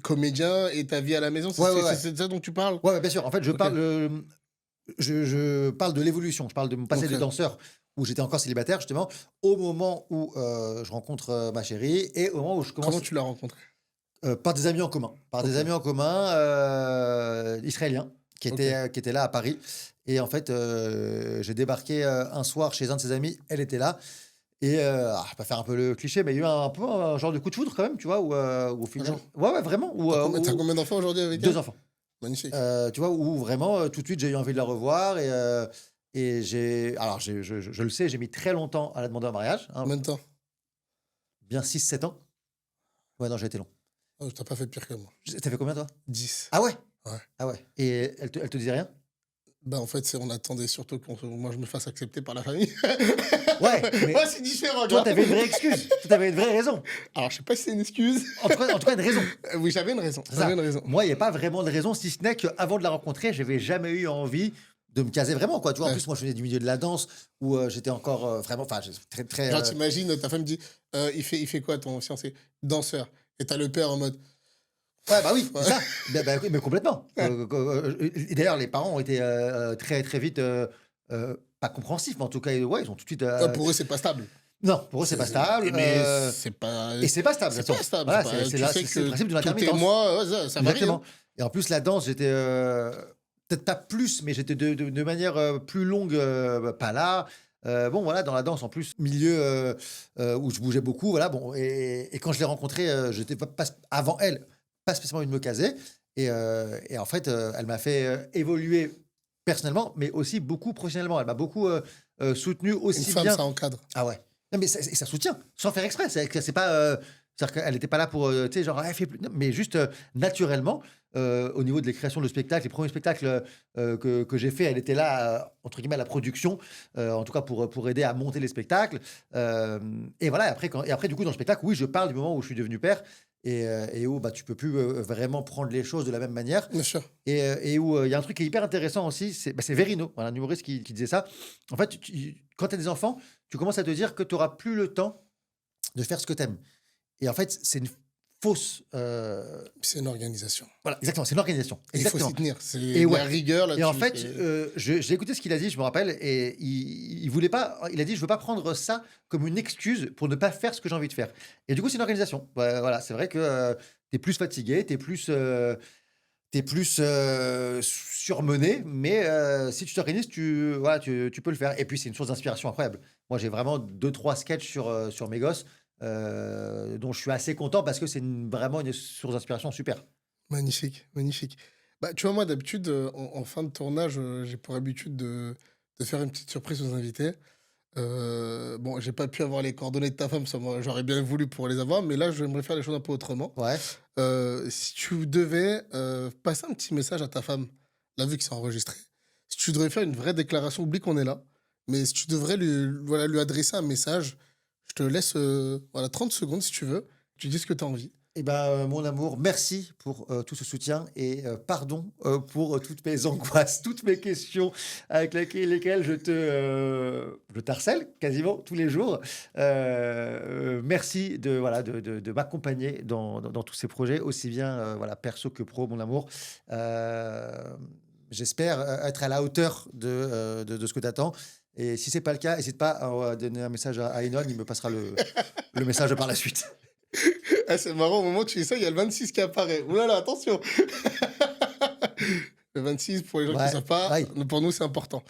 B: comédien et ta vie à la maison?
A: Ouais, ouais, ouais.
B: C'est de ça dont tu parles?
A: Ouais, ouais, bien sûr. En fait,
B: Ok,
A: je parle de l'évolution. Je parle de mon passé
B: ok.
A: de danseur où j'étais encore célibataire, justement, au moment où, je rencontre, ma chérie et au moment où je
B: Comment
A: commence,
B: tu l'as rencontré?
A: par des amis en commun. Par des
B: Ok,
A: amis en commun, israéliens
B: ok.
A: qui étaient là à Paris et en fait, j'ai débarqué, un soir chez un de ses amis, elle était là et je vais pas faire un peu le cliché, mais il y a eu un peu un genre de coup de foudre quand même, tu vois? Où au
B: Un
A: final,
B: jour.
A: ouais, ouais, vraiment,
B: T'as
A: où
B: combien d'enfants aujourd'hui avec
A: 2
B: elle?
A: enfants.
B: Magnifique.
A: Tu vois? Où vraiment, tout de suite, j'ai eu envie de la revoir et je le sais, j'ai mis très longtemps à la demander en mariage, hein,
B: Combien de temps?
A: bien 6 7 ans. Ouais, non, j'ai été long.
B: Oh, t'as pas fait pire que moi.
A: Tu fait combien toi?
B: 10.
A: Ah ouais?
B: Ouais.
A: Ah ouais et elle te disait rien?
B: Bah, en fait, on attendait surtout moi je me fasse accepter par la famille.
A: Ouais, mais
B: Ouais, c'est différent, tu
A: toi,
B: vois.
A: tu avais une vraie excuse. Toi, tu avais une vraie raison.
B: Alors, je sais pas si c'est une excuse.
A: En tout cas, une raison.
B: Oui, j'avais une raison.
A: C'est
B: J'avais
A: ça.
B: une raison.
A: Moi, il y a pas vraiment de raison, si ce n'est qu'avant de la rencontrer, j'avais jamais eu envie de me caser vraiment, quoi. Tu vois? En
B: Ouais.
A: plus, moi, je venais du milieu de la danse où, j'étais encore, vraiment enfin, j'étais très très,
B: Genre, t'imagines, ta femme dit il fait quoi ton fiancé? Danseur. Et t'as le père en mode
A: ouais, bah, oui,
B: ouais.
A: c'est ça. Bah, oui, mais complètement.
B: Ouais.
A: Et d'ailleurs, les parents ont été, très, très vite, pas compréhensifs, mais en tout cas, ouais, ils ont tout de suite,
B: Ouais, pour eux, c'est pas stable.
A: non, pour eux, c'est pas stable,
B: Mais c'est pas.
A: et c'est pas stable, de
B: C'est
A: toute
B: pas
A: façon.
B: stable.
A: Voilà,
B: Tu sais
A: c'est le
B: que
A: principe de
B: tous tes
A: l'intermittence.
B: mois, ouais, ça varie. Hein.
A: Exactement. Et en plus, la danse, j'étais, peut-être pas plus, mais j'étais de manière, plus longue, bah, pas là. Bon, voilà, dans la danse, en plus, milieu, où je bougeais beaucoup, voilà, bon et quand je l'ai rencontrée, j'étais pas avant elle, pas spécialement envie de me caser et en fait, elle m'a fait, évoluer personnellement, mais aussi beaucoup professionnellement. Elle m'a beaucoup, soutenu
B: Une
A: aussi
B: femme,
A: bien
B: ça encadre.
A: ah ouais. Non, mais ça soutient, sans faire exprès. C'est pas, c'est-à-dire qu'elle était pas là pour, tu sais, genre: «Ah, fais plus», non, mais juste, naturellement, au niveau de les créations de spectacles, les premiers spectacles, que j'ai fait, elle était là, entre guillemets «à la production», en tout cas pour aider à monter les spectacles, et voilà, et après du coup dans le spectacle, oui, je parle du moment où je suis devenu père et où, bah, tu peux plus, vraiment prendre les choses de la même manière
B: Bien sûr.
A: et où, il y a un truc qui est hyper intéressant aussi, c'est Verino, voilà, un humoriste qui disait ça. En fait, quand tu as des enfants, tu commences à te dire que tu auras plus le temps de faire ce que tu aimes et en fait, c'est une fausse,
B: C'est une organisation.
A: voilà, exactement, c'est une organisation,
B: Et il faut s'y
A: exactement
B: tenir. C'est
A: et
B: la
A: ouais
B: rigueur
A: et en
B: là-dessus.
A: fait, j'ai écouté ce qu'il a dit, je me rappelle et il voulait pas il a dit: «Je veux pas prendre ça comme une excuse pour ne pas faire ce que j'ai envie de faire» et du coup, c'est une organisation. Ouais, voilà, c'est vrai que, tu es plus fatigué, tu es plus, surmené, mais si tu t'organises, voilà, tu peux le faire et puis c'est une source d'inspiration incroyable. Moi, j'ai vraiment deux trois sketchs sur mes gosses, dont je suis assez content parce que c'est vraiment une source d'inspiration super.
B: Magnifique, magnifique. Bah, tu vois, moi, d'habitude, en fin de tournage, j'ai pour habitude de faire une petite surprise aux invités. Bon, j'ai pas pu avoir les coordonnées de ta femme, ça, moi, j'aurais bien voulu pour les avoir, mais là, j'aimerais faire les choses un peu autrement.
A: Ouais,
B: Si tu devais passer un petit message à ta femme, là, vu que c'est enregistré, si tu devrais faire une vraie déclaration, oublie qu'on est là, Mais si tu devrais lui adresser un message, je te laisse 30 secondes si tu veux. Tu dis ce que tu as envie.
A: Eh ben, mon amour, merci pour tout ce soutien et pardon pour toutes mes angoisses, toutes mes questions avec lesquelles je t'harcèle quasiment tous les jours. Merci de m'accompagner dans tous ces projets, aussi bien perso que pro, mon amour. Euh, J'espère être à la hauteur de ce que tu attends. Et si c'est pas le cas, n'hésite pas à donner un message à Enon, il me passera le message par la suite.
B: Ah, c'est marrant, au moment où tu dis ça, il y a le 26 qui apparaît. Ouh là là, attention. Le 26, pour les gens qui ne
A: Ouais,
B: savent pas,
A: aïe.
B: pour nous, c'est important.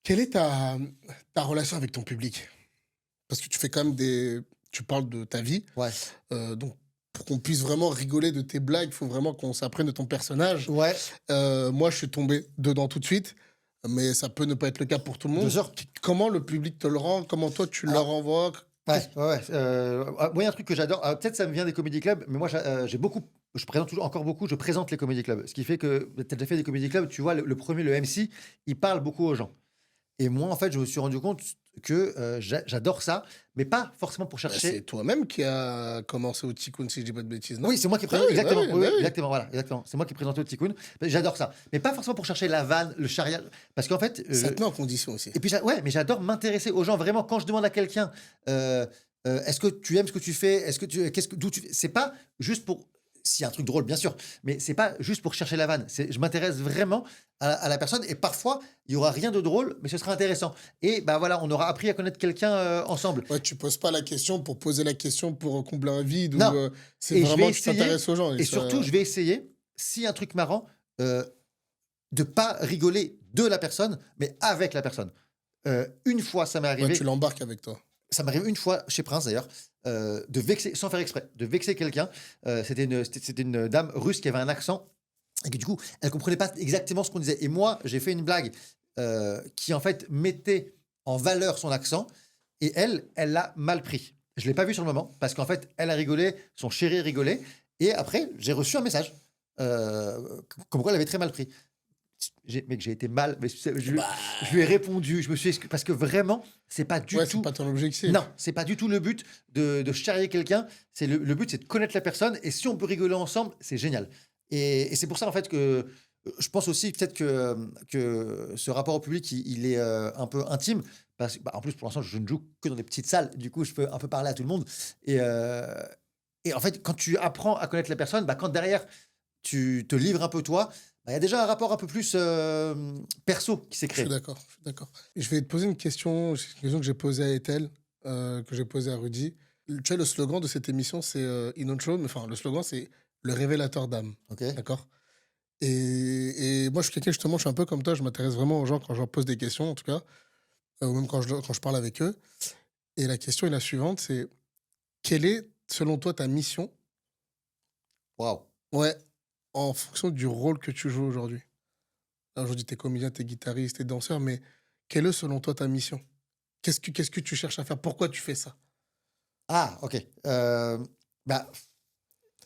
B: Quelle est ta relation avec ton public? Parce que tu fais quand même Tu parles de ta vie.
A: Ouais.
B: Donc, pour qu'on puisse vraiment rigoler de tes blagues, il faut vraiment qu'on s'apprenne de ton personnage.
A: Ouais,
B: Moi, je suis tombé dedans tout de suite, mais ça peut ne pas être le cas pour tout le
A: bien
B: monde.
A: sûr.
B: Comment le public te le rend? Comment toi, tu
A: Ah,
B: leur envoies?
A: ouais, ouais, ouais. Moi, il y a un truc que j'adore. Peut-être ça me vient des comédie clubs, mais moi, j'ai beaucoup. Je présente toujours encore beaucoup. Je présente les comédie clubs. Ce qui fait que tu as déjà fait des comédie clubs. Tu vois, le premier, le MC, il parle beaucoup aux gens. Et moi, en fait, je me suis rendu compte que j'adore ça, mais pas forcément pour
B: Bah, c'est
A: chercher.
B: toi-même qui a commencé au Tikkun, si je dis pas de bêtises, non?
A: Oui, c'est moi qui
B: Bah
A: présente.
B: oui, bah
A: Exactement.
B: oui,
A: Oui,
B: bah
A: oui,
B: oui.
A: exactement. Voilà, exactement. C'est moi qui présente au Tikkun. J'adore ça, mais pas forcément pour chercher la vanne, le charrière, parce qu'en fait,
B: Ça te met en condition aussi.
A: et puis, ouais, mais j'adore m'intéresser aux gens. Vraiment, quand je demande à quelqu'un, est-ce que tu aimes ce que tu fais? D'où tu c'est pas juste pour. S'il y a un truc drôle, bien sûr, mais c'est pas juste pour chercher la vanne. Je m'intéresse vraiment à la personne et parfois, il y aura rien de drôle, mais ce sera intéressant. Et bah voilà, on aura appris à connaître quelqu'un ensemble.
B: Ouais, tu poses pas la question pour poser la question pour combler un vide ou
A: Non,
B: c'est
A: et je vais
B: vraiment que tu
A: essayer,
B: t'intéresses aux gens.
A: et surtout, je vais essayer, si un truc marrant, de pas rigoler de la personne, mais avec la personne. Une fois, ça m'est
B: Ouais,
A: arrivé.
B: tu l'embarques avec toi.
A: Ça m'arrive une fois chez Prince d'ailleurs, de vexer, sans faire exprès, de vexer quelqu'un. C'était une dame russe qui avait un accent et que du coup, elle comprenait pas exactement ce qu'on disait. Et moi, j'ai fait une blague qui en fait mettait en valeur son accent et elle l'a mal pris. Je l'ai pas vu sur le moment parce qu'en fait, elle a rigolé, son chéri rigolait et après, j'ai reçu un message comme quoi elle avait très mal pris. Mec, j'ai été mal, mais
B: Bah,
A: je lui ai répondu, je me suis parce que vraiment, c'est pas du
B: ouais, c'est
A: tout.
B: pas ton objectif.
A: Non, c'est pas du tout le but de charrier quelqu'un. C'est le but, c'est de connaître la personne. Et si on peut rigoler ensemble, c'est génial. Et c'est pour ça, en fait, que je pense aussi peut-être que ce rapport au public, il est un peu intime. Parce que, en plus, pour l'instant, je ne joue que dans des petites salles. Du coup, je peux un peu parler à tout le monde. Et, euh, et en fait, quand tu apprends à connaître la personne, bah, quand derrière, tu te livres un peu toi, bah, il y a déjà un rapport un peu plus perso qui s'est
B: Je suis
A: créé.
B: d'accord, je suis d'accord. Et je vais te poser une question, c'est une question que j'ai posée à Ethel, que j'ai posée à Rudy. Tu sais, le slogan de cette émission, c'est Inon Show, mais enfin, le slogan, c'est le révélateur d'âme.
A: Ok.
B: D'accord? Et moi, je suis quelqu'un, justement, je suis un peu comme toi, je m'intéresse vraiment aux gens quand je leur pose des questions, en tout cas, ou même quand je parle avec eux. Et la question est la suivante, c'est quelle est, selon toi, ta mission,
A: Waouh.
B: ouais, en fonction du rôle que tu joues aujourd'hui? Là, aujourd'hui, t'es comédien, t'es guitariste, t'es danseur, mais quelle est, selon toi, ta mission? Qu'est-ce que tu cherches à faire? Pourquoi tu fais ça?
A: Ah, ok. Bah,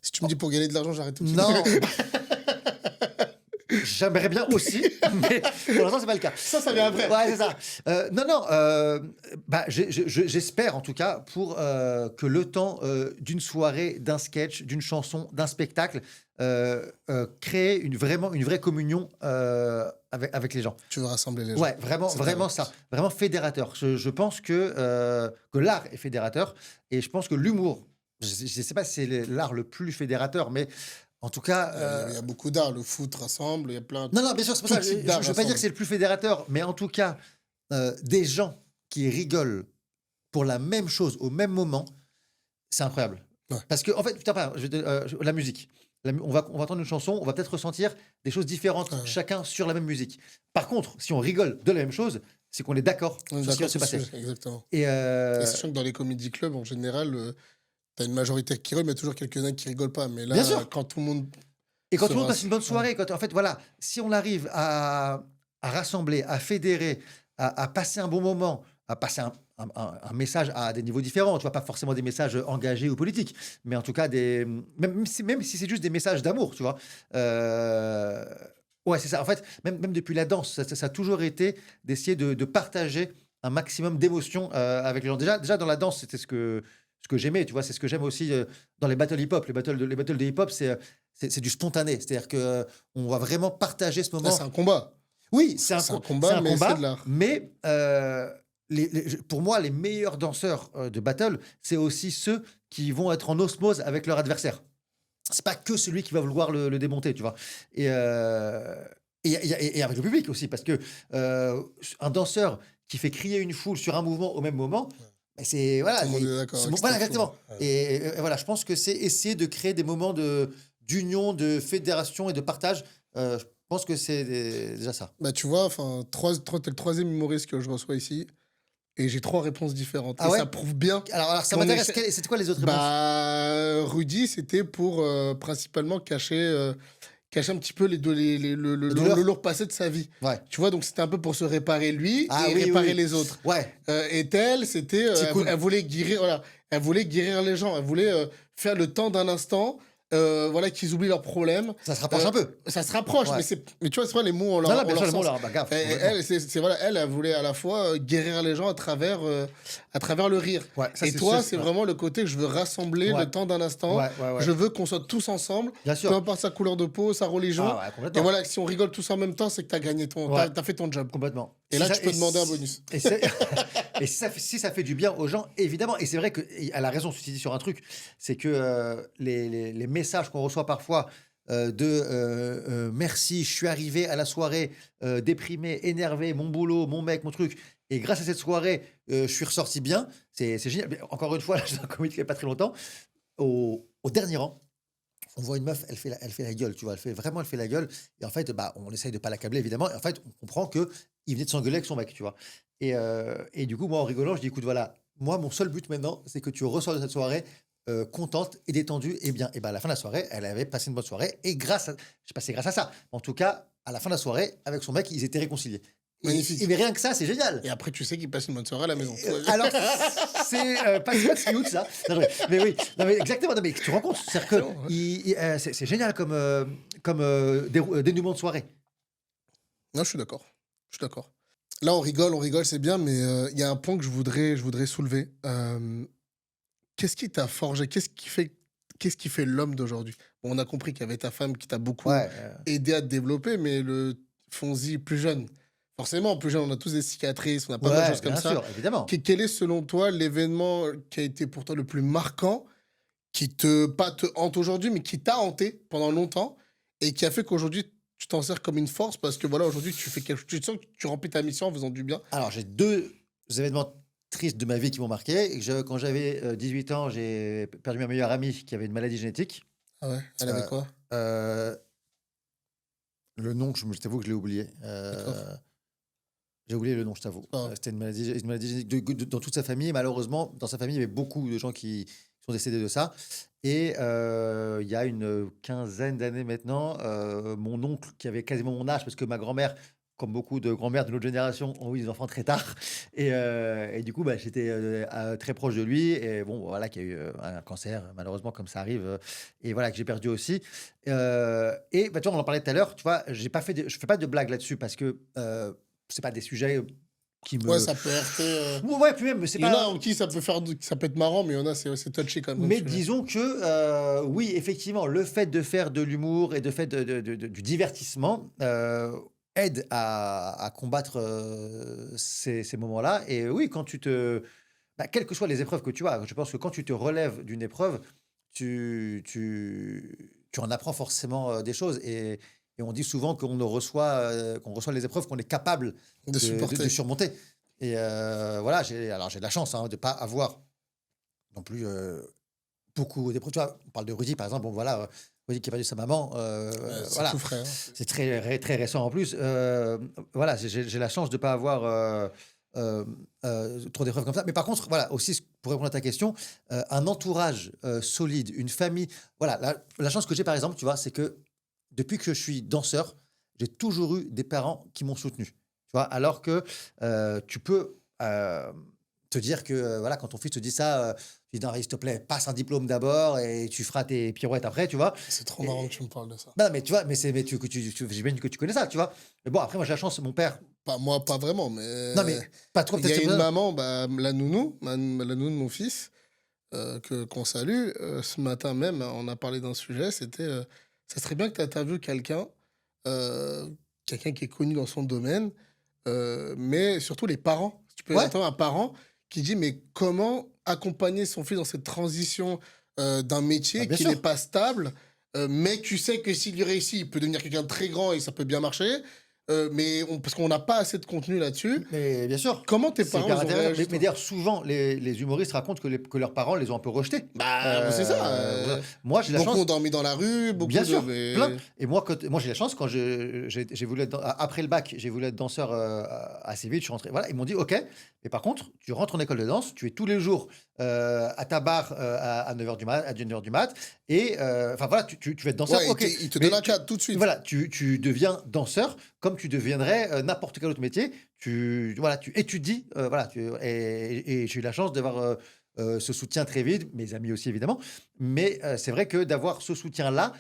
B: Si tu me dis pour gagner de l'argent, j'arrête tout de suite.
A: non. J'aimerais bien aussi, mais pour l'instant, c'est pas le cas.
B: Ça vient après.
A: Ouais, c'est ça. Non, non, bah, j'espère en tout cas pour que le temps d'une soirée, d'un sketch, d'une chanson, d'un spectacle, créer vraiment une vraie communion avec les gens.
B: Tu veux rassembler les gens.
A: Ouais, vraiment,
B: C'est ta
A: vraiment
B: réponse.
A: ça. Vraiment fédérateur. Je pense que l'art est fédérateur et je pense que l'humour, je ne sais pas si c'est l'art le plus fédérateur, mais en tout cas,
B: Il y a beaucoup d'art. Le foot rassemble, il y a plein de...
A: non, non, bien sûr, c'est pour
B: Tout
A: ça. Je
B: type d'art
A: ne veux pas dire
B: rassemble.
A: que c'est le plus fédérateur, mais en tout cas, des gens qui rigolent pour la même chose au même moment, c'est incroyable.
B: Ouais.
A: Parce que, en fait, putain, la musique. On va entendre une chanson, on va peut-être ressentir des choses différentes,
B: Ouais.
A: chacun sur la même musique. Par contre, si on rigole de la même chose, c'est qu'on est d'accord
B: On est
A: sur ce qui va
B: d'accord
A: se
B: sur ce
A: passer.
B: sujet, exactement.
A: Et
B: Et sachant que dans les comédie clubs, en général, t'as une majorité qui rigole, mais toujours quelques-uns qui rigolent pas. Mais là,
A: Bien sûr.
B: quand tout le monde
A: quand tout le
B: sera...
A: monde passe une bonne soirée, en fait, voilà, si on arrive à rassembler, à fédérer, à passer un bon moment, à passer un message à des niveaux différents, tu vois, pas forcément des messages engagés ou politiques, mais en tout cas, même si c'est juste des messages d'amour, tu vois, Ouais, c'est ça. En fait, même depuis la danse, ça a toujours été d'essayer de partager un maximum d'émotions, avec les gens. Déjà dans la danse, c'était ce que j'aimais, tu vois? C'est ce que j'aime aussi, dans les battles hip-hop. Les battles de hip-hop, c'est du spontané. C'est-à-dire que, on va vraiment partager ce
B: Là, c'est
A: moment.
B: un combat.
A: Oui,
B: C'est un
A: c'est
B: combat,
A: un
B: mais c'est de
A: combat,
B: l'art.
A: mais pour moi, les meilleurs danseurs, de battle, c'est aussi ceux qui vont être en osmose avec leur adversaire. C'est pas que celui qui va vouloir le démonter, tu vois? Et et avec le public aussi parce que, un danseur qui fait crier une foule sur un mouvement au même moment, bah, c'est
B: Tout
A: voilà,
B: le monde est d'accord avec
A: voilà
B: cette info.
A: exactement.
B: Ouais.
A: Et voilà, je pense que c'est essayer de créer des moments d'union, de fédération et de partage. Je pense que c'est déjà ça.
B: Bah, tu vois, enfin, t'es le troisième humoriste que je reçois ici, et j'ai trois réponses différentes.
A: Ah
B: Et
A: ouais?
B: ça prouve bien
A: Alors ça
B: qu'on
A: m'intéresse,
B: est.
A: c'était quoi les autres réponses?
B: Bah, Rudy, c'était pour principalement cacher un petit peu
A: La
B: le
A: douleur?
B: lourd passé de sa vie.
A: Ouais.
B: Tu vois, donc c'était un peu pour se réparer lui
A: Ah
B: et
A: oui, oui,
B: réparer
A: oui.
B: les autres.
A: Ouais,
B: Et Tel, c'était,
A: Tikkun.
B: elle voulait guérir, voilà, elle voulait guérir les gens, elle voulait faire le temps d'un instant, voilà, qu'ils oublient leurs problèmes.
A: Ça se rapproche
B: Euh,
A: un peu.
B: Ça se rapproche,
A: Ouais.
B: mais tu vois, c'est pas les mots ont
A: Non, non,
B: leur, ont
A: bien sûr,
B: leur
A: le mot
B: sens.
A: là, bah, grave,
B: Et
A: complètement.
B: elle, voilà, elle voulait à la fois guérir les gens à travers le rire.
A: Ouais, ça
B: Et
A: c'est
B: toi,
A: sûr.
B: c'est
A: Ouais.
B: vraiment le côté que je veux rassembler
A: Ouais.
B: le temps d'un instant.
A: Ouais, ouais, ouais.
B: Je veux qu'on soit tous ensemble,
A: Bien
B: peu
A: sûr.
B: importe sa couleur de peau, sa religion.
A: Ah ouais,
B: Et
A: complètement.
B: voilà, si on rigole tous en même temps, c'est que
A: Ouais.
B: t'as fait ton job.
A: Complètement.
B: Et là, tu peux demander un bonus.
A: Et, et si ça fait du bien aux gens, évidemment. Et c'est vrai qu'elle a raison, ceci dit, sur un truc, c'est que les messages qu'on reçoit parfois merci, je suis arrivé à la soirée déprimé, énervé, mon boulot, mon mec, mon truc. Et grâce à cette soirée, je suis ressorti bien. C'est génial. Mais encore une fois, là, j'ai un comédie il n'y a pas très longtemps. Au dernier rang, on voit une meuf, elle fait la gueule, tu vois, elle fait la gueule. Et en fait, bah, on essaye de pas l'accabler, évidemment. Et en fait, on comprend que il venait de s'engueuler avec son mec, tu vois. Et du coup, moi, en rigolant, je dis, écoute, voilà, moi, mon seul but maintenant, c'est que tu ressors de cette soirée contente et détendue et bien. Et ben à la fin de la soirée, elle avait passé une bonne soirée. Et je sais pas si c'est grâce à ça, mais en tout cas, à la fin de la soirée, avec son mec, ils étaient réconciliés.
B: Magnifique.
A: Mais rien que ça, c'est génial.
B: Et après, tu sais qu'il passe une bonne soirée à la maison.
A: Alors, c'est pas si cute ça. Non, mais oui, non, mais exactement. Non, mais tu te rends compte, c'est-à-dire que
B: C'est bon, ouais.
A: c'est génial comme dénouement de soirée.
B: Non, je suis d'accord. Je suis d'accord. Là, on rigole, c'est bien, mais il y a un point que je voudrais soulever. Qu'est-ce qui t'a forgé? Qu'est-ce qui fait l'homme d'aujourd'hui? Bon, on a compris qu'il y avait ta femme qui t'a beaucoup
A: Ouais.
B: aidé à te développer, mais le Fonzi plus jeune, forcément, plus jeune, on a tous des cicatrices, on a pas mal de
A: Ouais,
B: choses comme
A: bien
B: ça.
A: sûr, évidemment.
B: Quel est, selon toi, l'événement qui a été pour toi le plus marquant, pas te hante aujourd'hui, mais qui t'a hanté pendant longtemps et qui a fait qu'aujourd'hui, tu t'en sers comme une force parce que voilà, aujourd'hui, tu fais quelque chose, tu sens que tu remplis ta mission en faisant du bien.
A: Alors, j'ai deux événements tristes de ma vie qui m'ont marqué. Quand j'avais 18 ans, j'ai perdu ma meilleure amie qui avait une maladie génétique.
B: Ah ouais, elle avait
A: Euh,
B: quoi?
A: euh, le nom, je t'avoue que je l'ai oublié.
B: D'accord.
A: J'ai oublié le nom, je t'avoue.
B: Ah.
A: C'était une maladie génétique dans toute sa famille. Malheureusement, dans sa famille, il y avait beaucoup de gens qui sont décédés de ça. Et il y a une quinzaine d'années maintenant, mon oncle, qui avait quasiment mon âge, parce que ma grand-mère, comme beaucoup de grand-mères de notre génération, ont eu des enfants très tard. Et du coup, bah, j'étais très proche de lui. Et bon, voilà, qu'il y a eu un cancer, malheureusement, comme ça arrive. Et voilà, que j'ai perdu aussi. Et bah, tu vois, on en parlait tout à l'heure. Tu vois, je fais pas de blagues là-dessus parce que c'est pas des sujets qui
B: Ouais,
A: me.
B: ça peut heurter.
A: Ouais, puis même, c'est
B: Il y en a
A: pas.
B: en qui ça peut être marrant, mais il y en a, c'est touché quand même. Comme
A: Mais
B: sujet.
A: disons que, oui, effectivement, le fait de faire de l'humour et de fait du divertissement aide à combattre ces moments-là. Et oui, quelles que soient les épreuves que tu as, je pense que quand tu te relèves d'une épreuve, tu en apprends forcément des choses. Et on dit souvent qu'on reçoit les épreuves qu'on est capable
B: De supporter.
A: de surmonter. Et voilà, alors j'ai de la chance de ne pas avoir non plus beaucoup d'épreuves. Tu vois, on parle de Rudy, par exemple. Bon, voilà, Rudy qui a perdu sa maman.
B: C'est
A: Voilà,
B: tout frais. Hein.
A: c'est très récent en plus. Voilà, j'ai la chance de ne pas avoir trop d'épreuves comme ça. Mais par contre, voilà, aussi, pour répondre à ta question, un entourage solide, une famille. Voilà, la chance que j'ai, par exemple, tu vois, c'est que depuis que je suis danseur, j'ai toujours eu des parents qui m'ont soutenu. Tu vois, alors que tu peux te dire que, voilà, quand ton fils te dit ça, tu dis: «Non, s'il te plaît, passe un diplôme d'abord et tu feras tes pirouettes après», tu vois?
B: C'est trop marrant
A: Et
B: que tu me parles de ça.
A: non, mais tu vois? Mais j'imagine que tu connais ça, tu vois? Mais bon, après, moi, j'ai la chance, mon père
B: Pas moi, pas vraiment,
A: non, mais
B: mais
A: pas toi,
B: il y
A: peut-être
B: a
A: c'est
B: une
A: vrai.
B: maman, bah, la nounou, la nounou de mon fils, qu'on salue. Ce matin même, on a parlé d'un sujet, c'était, ça serait bien que tu interviewes quelqu'un, quelqu'un qui est connu dans son domaine, mais surtout les parents. Si tu peux
A: Ouais,
B: entendre un parent qui dit: «Mais comment accompagner son fils dans cette transition, d'un
A: bah,
B: métier
A: bien
B: qui n'est
A: sûr.
B: pas stable, mais tu sais que s'il y réussit, il peut devenir quelqu'un de très grand et ça peut bien marcher, mais parce qu'on n'a pas assez de contenu là-dessus».
A: Mais bien sûr,
B: Comment tes
A: c'est
B: parents,
A: hyper
B: ils ont
A: intéressant.
B: réagi,
A: Mais
B: toi?
A: d'ailleurs, souvent, les humoristes racontent que leurs parents les ont un peu rejetés.
B: Bah, c'est ça,
A: Voilà. Moi, j'ai la
B: beaucoup ont
A: chance.
B: dormi dans la rue,
A: Bien
B: beaucoup de
A: sûr, plein.
B: mais
A: Et moi, moi, j'ai la chance quand j'ai voulu être après le bac, j'ai voulu être danseur assez vite. Je suis rentré. Voilà, ils m'ont dit, OK, mais par contre, tu rentres en école de danse, tu es tous les jours à ta barre à 9h du mat, à 9h du mat, et enfin voilà, tu vas être danseur,
B: ouais,
A: OK,
B: ils te donnent
A: mais
B: un cadre tout de suite.
A: voilà, tu deviens danseur comme tu deviendrais n'importe quel autre métier. Voilà, tu étudies, voilà, et j'ai eu la chance d'avoir ce soutien très vite, mes amis aussi évidemment, mais c'est vrai que d'avoir ce soutien-là,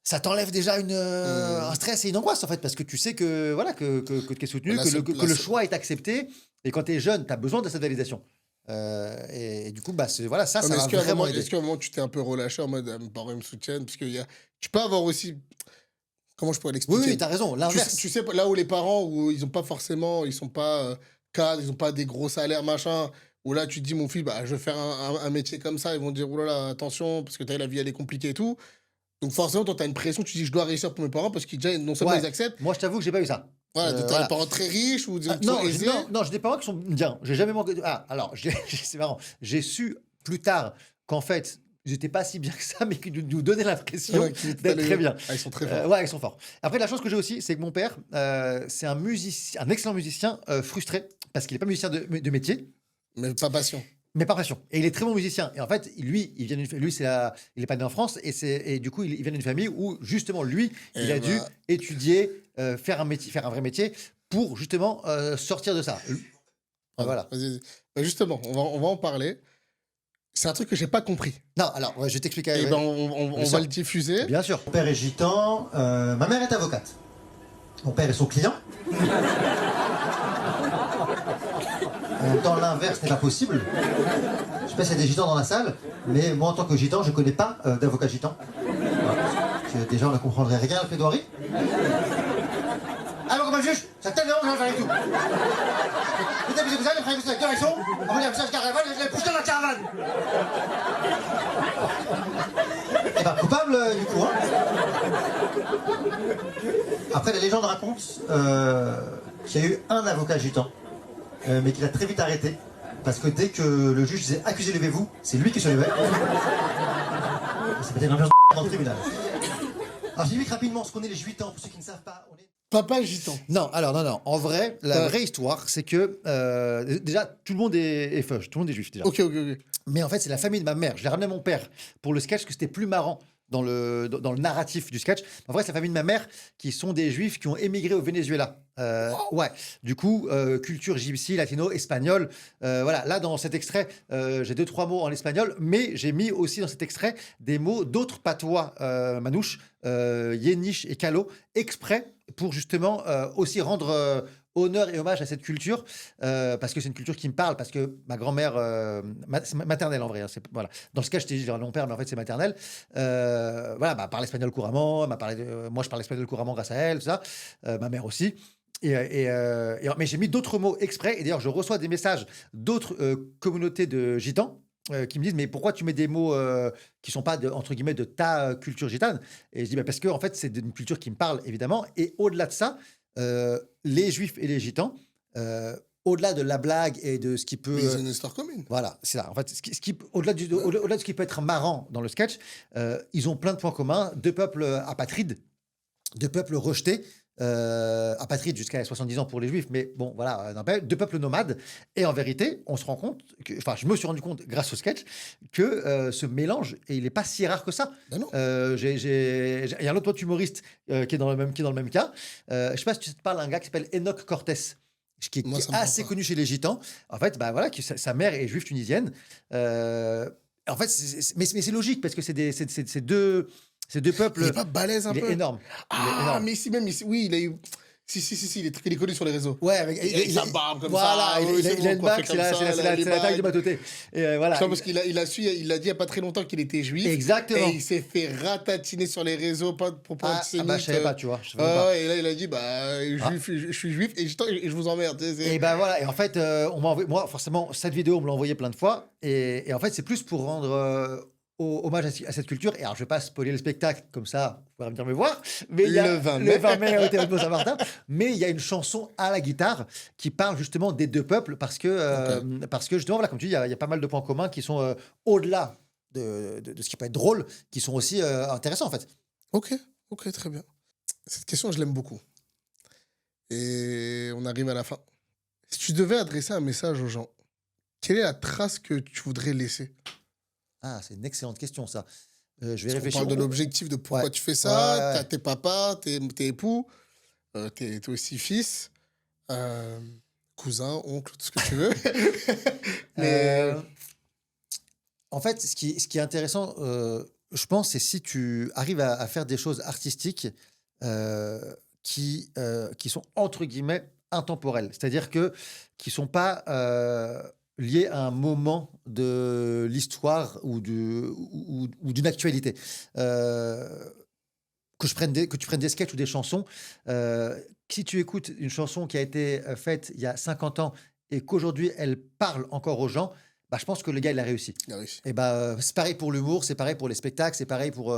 A: ça t'enlève déjà un
B: Mmh.
A: stress et une angoisse, en fait, parce que tu sais que, voilà, que tu es soutenu,
B: La seule
A: que
B: la
A: le
B: seule
A: choix est accepté et quand tu es jeune, tu as besoin de cette validation. Et du coup, bah, c'est voilà,
B: ouais,
A: ça
B: mais
A: m'a vraiment aidé.
B: est-ce qu'à un moment tu t'es un peu relâché en mode: «Mes parents ils me soutiennent», parce qu'il y a tu peux avoir aussi comment je pourrais
A: Oui, oui,
B: l'expliquer?
A: tu as raison,
B: Tu
A: l'inverse.
B: sais, là où les parents, où ils ont pas forcément ils sont pas, cadres, ils ont pas des gros salaires, machin, où là tu te dis: «Mon fils, bah, je vais faire un métier comme ça», ils vont dire: «Ouh là là, attention, parce que tu la vie elle est compliquée et tout». Donc forcément, toi, tu as une pression, tu dis: «Je dois réussir pour mes parents», parce qu'ils déjà, non seulement
A: Ouais,
B: ils acceptent,
A: moi, je t'avoue que j'ai pas eu ça.
B: voilà, donc tu as les
A: Voilà.
B: parents très riches ou qui sont
A: Non,
B: aisés.
A: non, j'ai des parents qui sont bien. J'ai jamais manqué de alors, c'est marrant. J'ai su plus tard qu'en fait, ils étaient pas si bien que ça, mais qu'ils nous donnaient l'impression
B: Qui étaient
A: d'être très
B: allés
A: bien.
B: ah, ils sont très forts.
A: Ouais, ils sont forts. Après, la chance que j'ai aussi, c'est que mon père, c'est un excellent musicien, frustré parce qu'il est pas musicien de métier,
B: Mais pas patient.
A: mais par passion. Et il est très bon musicien. Et en fait, lui, il est pas né en France et du coup, il vient d'une famille où justement lui, il
B: Et
A: a dû
B: bah,
A: étudier, faire un vrai métier pour justement sortir de ça.
B: pardon,
A: Voilà.
B: vas-y, vas-y. Bah, justement, on va en parler. C'est un truc que j'ai pas compris.
A: Non, alors, ouais, je vais t'expliquer.
B: Et ben,
A: Bien
B: on va
A: sûr.
B: le diffuser.
A: Bien sûr.
C: Mon père est gitan, ma mère est avocate. Mon père est son client. En même temps, l'inverse n'est pas possible. Je sais pas s'il y a des gitans dans la salle, mais moi, en tant que gitan, je connais pas d'avocat gitan. Voilà. Parce que déjà, on ne comprendrait rien à la plaidoirie. Alors, comme juge, ça te dérange, j'en fais tout. Vous avez vous allez prendre la direction, on va dire ça, caravane, je l'ai poussé dans la caravane. Eh ben, coupable, du coup, hein. Après, la légende raconte qu'il y a eu un avocat gitan, mais qu'il a très vite arrêté, parce que dès que le juge disait accusé, levez-vous, c'est lui qui se levait. Ça mettait une ambiance dans le tribunal. Alors, j'explique rapidement ce qu'on est les gitans, pour ceux qui ne savent pas. On est...
B: Papa gitan.
A: Non, alors, non. En vrai, la vraie histoire, c'est que déjà, tout le monde est feuge, tout le monde est juif déjà.
B: Ok.
A: Mais en fait, c'est la famille de ma mère. Je l'ai ramené à mon père pour le sketch, parce que c'était plus marrant dans le narratif du sketch. En vrai, c'est la famille de ma mère qui sont des juifs qui ont émigré au Venezuela. Ouais, du coup, culture gypsy, latino, espagnol. Voilà, là, dans cet extrait, j'ai 2-3 mots en espagnol, mais j'ai mis aussi dans cet extrait des mots d'autres patois manouches, yéniche et calo, exprès pour justement aussi rendre honneur et hommage à cette culture, parce que c'est une culture qui me parle, parce que ma grand-mère, c'est maternelle en vrai, hein, voilà. Dans ce cas, je t'ai dit mon père, mais en fait c'est maternelle. Voilà, bah, parle espagnol couramment, elle m'a parlé moi je parle espagnol couramment grâce à elle, tout ça. Ma mère aussi. Mais j'ai mis d'autres mots exprès, et d'ailleurs je reçois des messages d'autres communautés de gitans qui me disent mais pourquoi tu mets des mots qui sont pas entre guillemets de ta culture gitane, et je dis bah, parce que en fait c'est une culture qui me parle évidemment, et au-delà de ça les juifs et les gitans, au-delà de la blague et de ce qui peut
B: Mais ils ont une histoire commune.
A: voilà, c'est ça. En fait, au-delà de ce qui peut être marrant dans le sketch, ils ont plein de points communs. Deux peuples apatrides, deux peuples rejetés, apatrides jusqu'à 70 ans pour les juifs, mais bon, voilà, n'empêche, deux peuples nomades. Et en vérité, on se rend compte, enfin, je me suis rendu compte grâce au sketch, que ce mélange, et il n'est pas si rare que ça.
B: Ben non.
A: Il y a un autre pote humoriste qui est dans le même cas. Je sais pas si tu te parles d'un gars qui s'appelle Enoch Cortés.
B: Moi,
A: qui
B: ça
A: est
B: me parle
A: assez
B: pas.
A: connu chez les Gitans. En fait, bah, voilà, sa mère est juive tunisienne. En fait, mais c'est logique parce que c'est deux
B: Il est
A: peuples.
B: pas balèze un
A: Il est
B: peu?
A: énorme. Il est
B: Ah,
A: énorme.
B: mais si, même, oui, il a eu. Si, il est connu sur les réseaux.
A: Ouais,
B: Et avec sa barbe comme
A: voilà,
B: ça, oui, c'est
A: il a
B: bon,
A: une
B: coiffé
A: bague,
B: comme ça, les
A: c'est la taille de ma
B: bagues.
A: teuté. Et
B: Tu
A: voilà.
B: vois, parce il a dit il y a pas très longtemps qu'il était juif. Et
A: Exactement.
B: il s'est fait ratatiner sur les réseaux, pas de propos
A: Bah, je
B: antisémites.
A: savais pas, tu vois. Je savais même pas.
B: Ouais, et là, il a dit, bah,
A: Ah.
B: je suis juif et je vous emmerde.
A: Et ben voilà, et en fait, on m'a envoyé, moi, forcément, cette vidéo, on me l'a envoyée plein de fois. Et en fait, c'est plus pour rendre hommage à cette culture. Et alors, je vais pas spoiler le spectacle, comme ça, vous pourrez venir me voir. Mais il y a
B: Le 20
A: le
B: mai.
A: 20 mai au Théâtre Saint-Martin. Mais il y a une chanson à la guitare qui parle justement des deux peuples parce que justement, voilà, comme tu dis, il y a pas mal de points communs qui sont au-delà de ce qui peut être drôle, qui sont aussi intéressants en fait.
B: Ok, très bien. Cette question, je l'aime beaucoup. Et on arrive à la fin. Si tu devais adresser un message aux gens, quelle est la trace que tu voudrais laisser?
A: Ah, c'est une excellente question, ça. Je vais
B: Parce qu'on
A: réfléchir.
B: parle de l'objectif, de pourquoi
A: Ouais.
B: tu fais
A: Ouais,
B: ça.
A: ouais, ouais.
B: T'as tes papas, tes époux, t'es aussi fils, euh, cousin, oncle, tout ce que tu veux. Mais
A: Euh, En fait, ce qui est intéressant, je pense, c'est si tu arrives à faire des choses artistiques qui sont entre guillemets intemporelles. C'est-à-dire que qui sont pas liées à un moment de l'histoire ou d'une actualité. Euh, que tu prennes des sketchs ou des chansons, si tu écoutes une chanson qui a été faite il y a 50 ans et qu'aujourd'hui elle parle encore aux gens, bah, je pense que le gars il a réussi.
B: il a réussi.
A: Et bah, c'est pareil pour l'humour, c'est pareil pour les spectacles, c'est pareil pour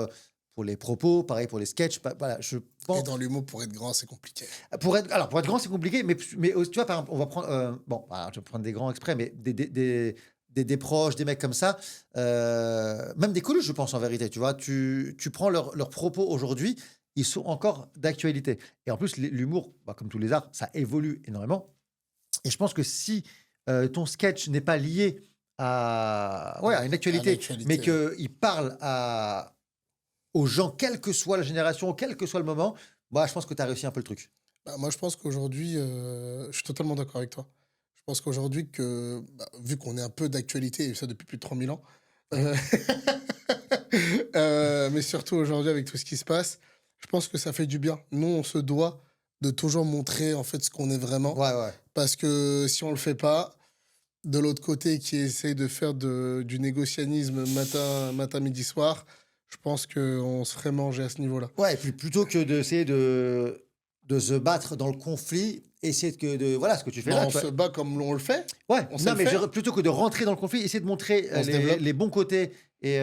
A: les propos, pareil pour les sketchs. Voilà, je
B: Et
A: pense.
B: dans l'humour, pour être grand, c'est compliqué.
A: Pour être grand, c'est compliqué, mais tu vois, par exemple, on va prendre. Bon, alors, je vais prendre des grands exprès, mais des proches, des mecs comme ça, même des Coluches, je pense, en vérité. Tu vois, tu prends leurs propos aujourd'hui, ils sont encore d'actualité. Et en plus, l'humour, bah, comme tous les arts, ça évolue énormément. Et je pense que si ton sketch n'est pas lié à une
B: À
A: actualité, mais
B: l'actualité.
A: qu'il parle aux gens, quelle que soit la génération, quel que soit le moment, bah, je pense que tu as réussi un peu le truc.
B: Bah, moi, je pense qu'aujourd'hui, je suis totalement d'accord avec toi. Je pense qu'aujourd'hui, vu qu'on est un peu d'actualité, et ça depuis plus de 3000 ans, euh, mais surtout aujourd'hui avec tout ce qui se passe, je pense que ça fait du bien. Nous, on se doit de toujours montrer en fait ce qu'on est vraiment.
A: Ouais, ouais.
B: Parce que si on le fait pas, de l'autre côté qui essaye de faire du négocianisme matin, midi, soir, je pense qu'on se ferait manger à ce niveau-là.
A: Ouais, et puis plutôt que d'essayer de se battre dans le conflit, essayer voilà ce que tu fais
B: Bah,
A: là.
B: on
A: Tu vois.
B: se bat comme on le fait,
A: Ouais,
B: on sait
A: non,
B: le
A: mais
B: faire.
A: plutôt que de rentrer dans le conflit, essayer de montrer
B: On se développe.
A: les bons côtés. Et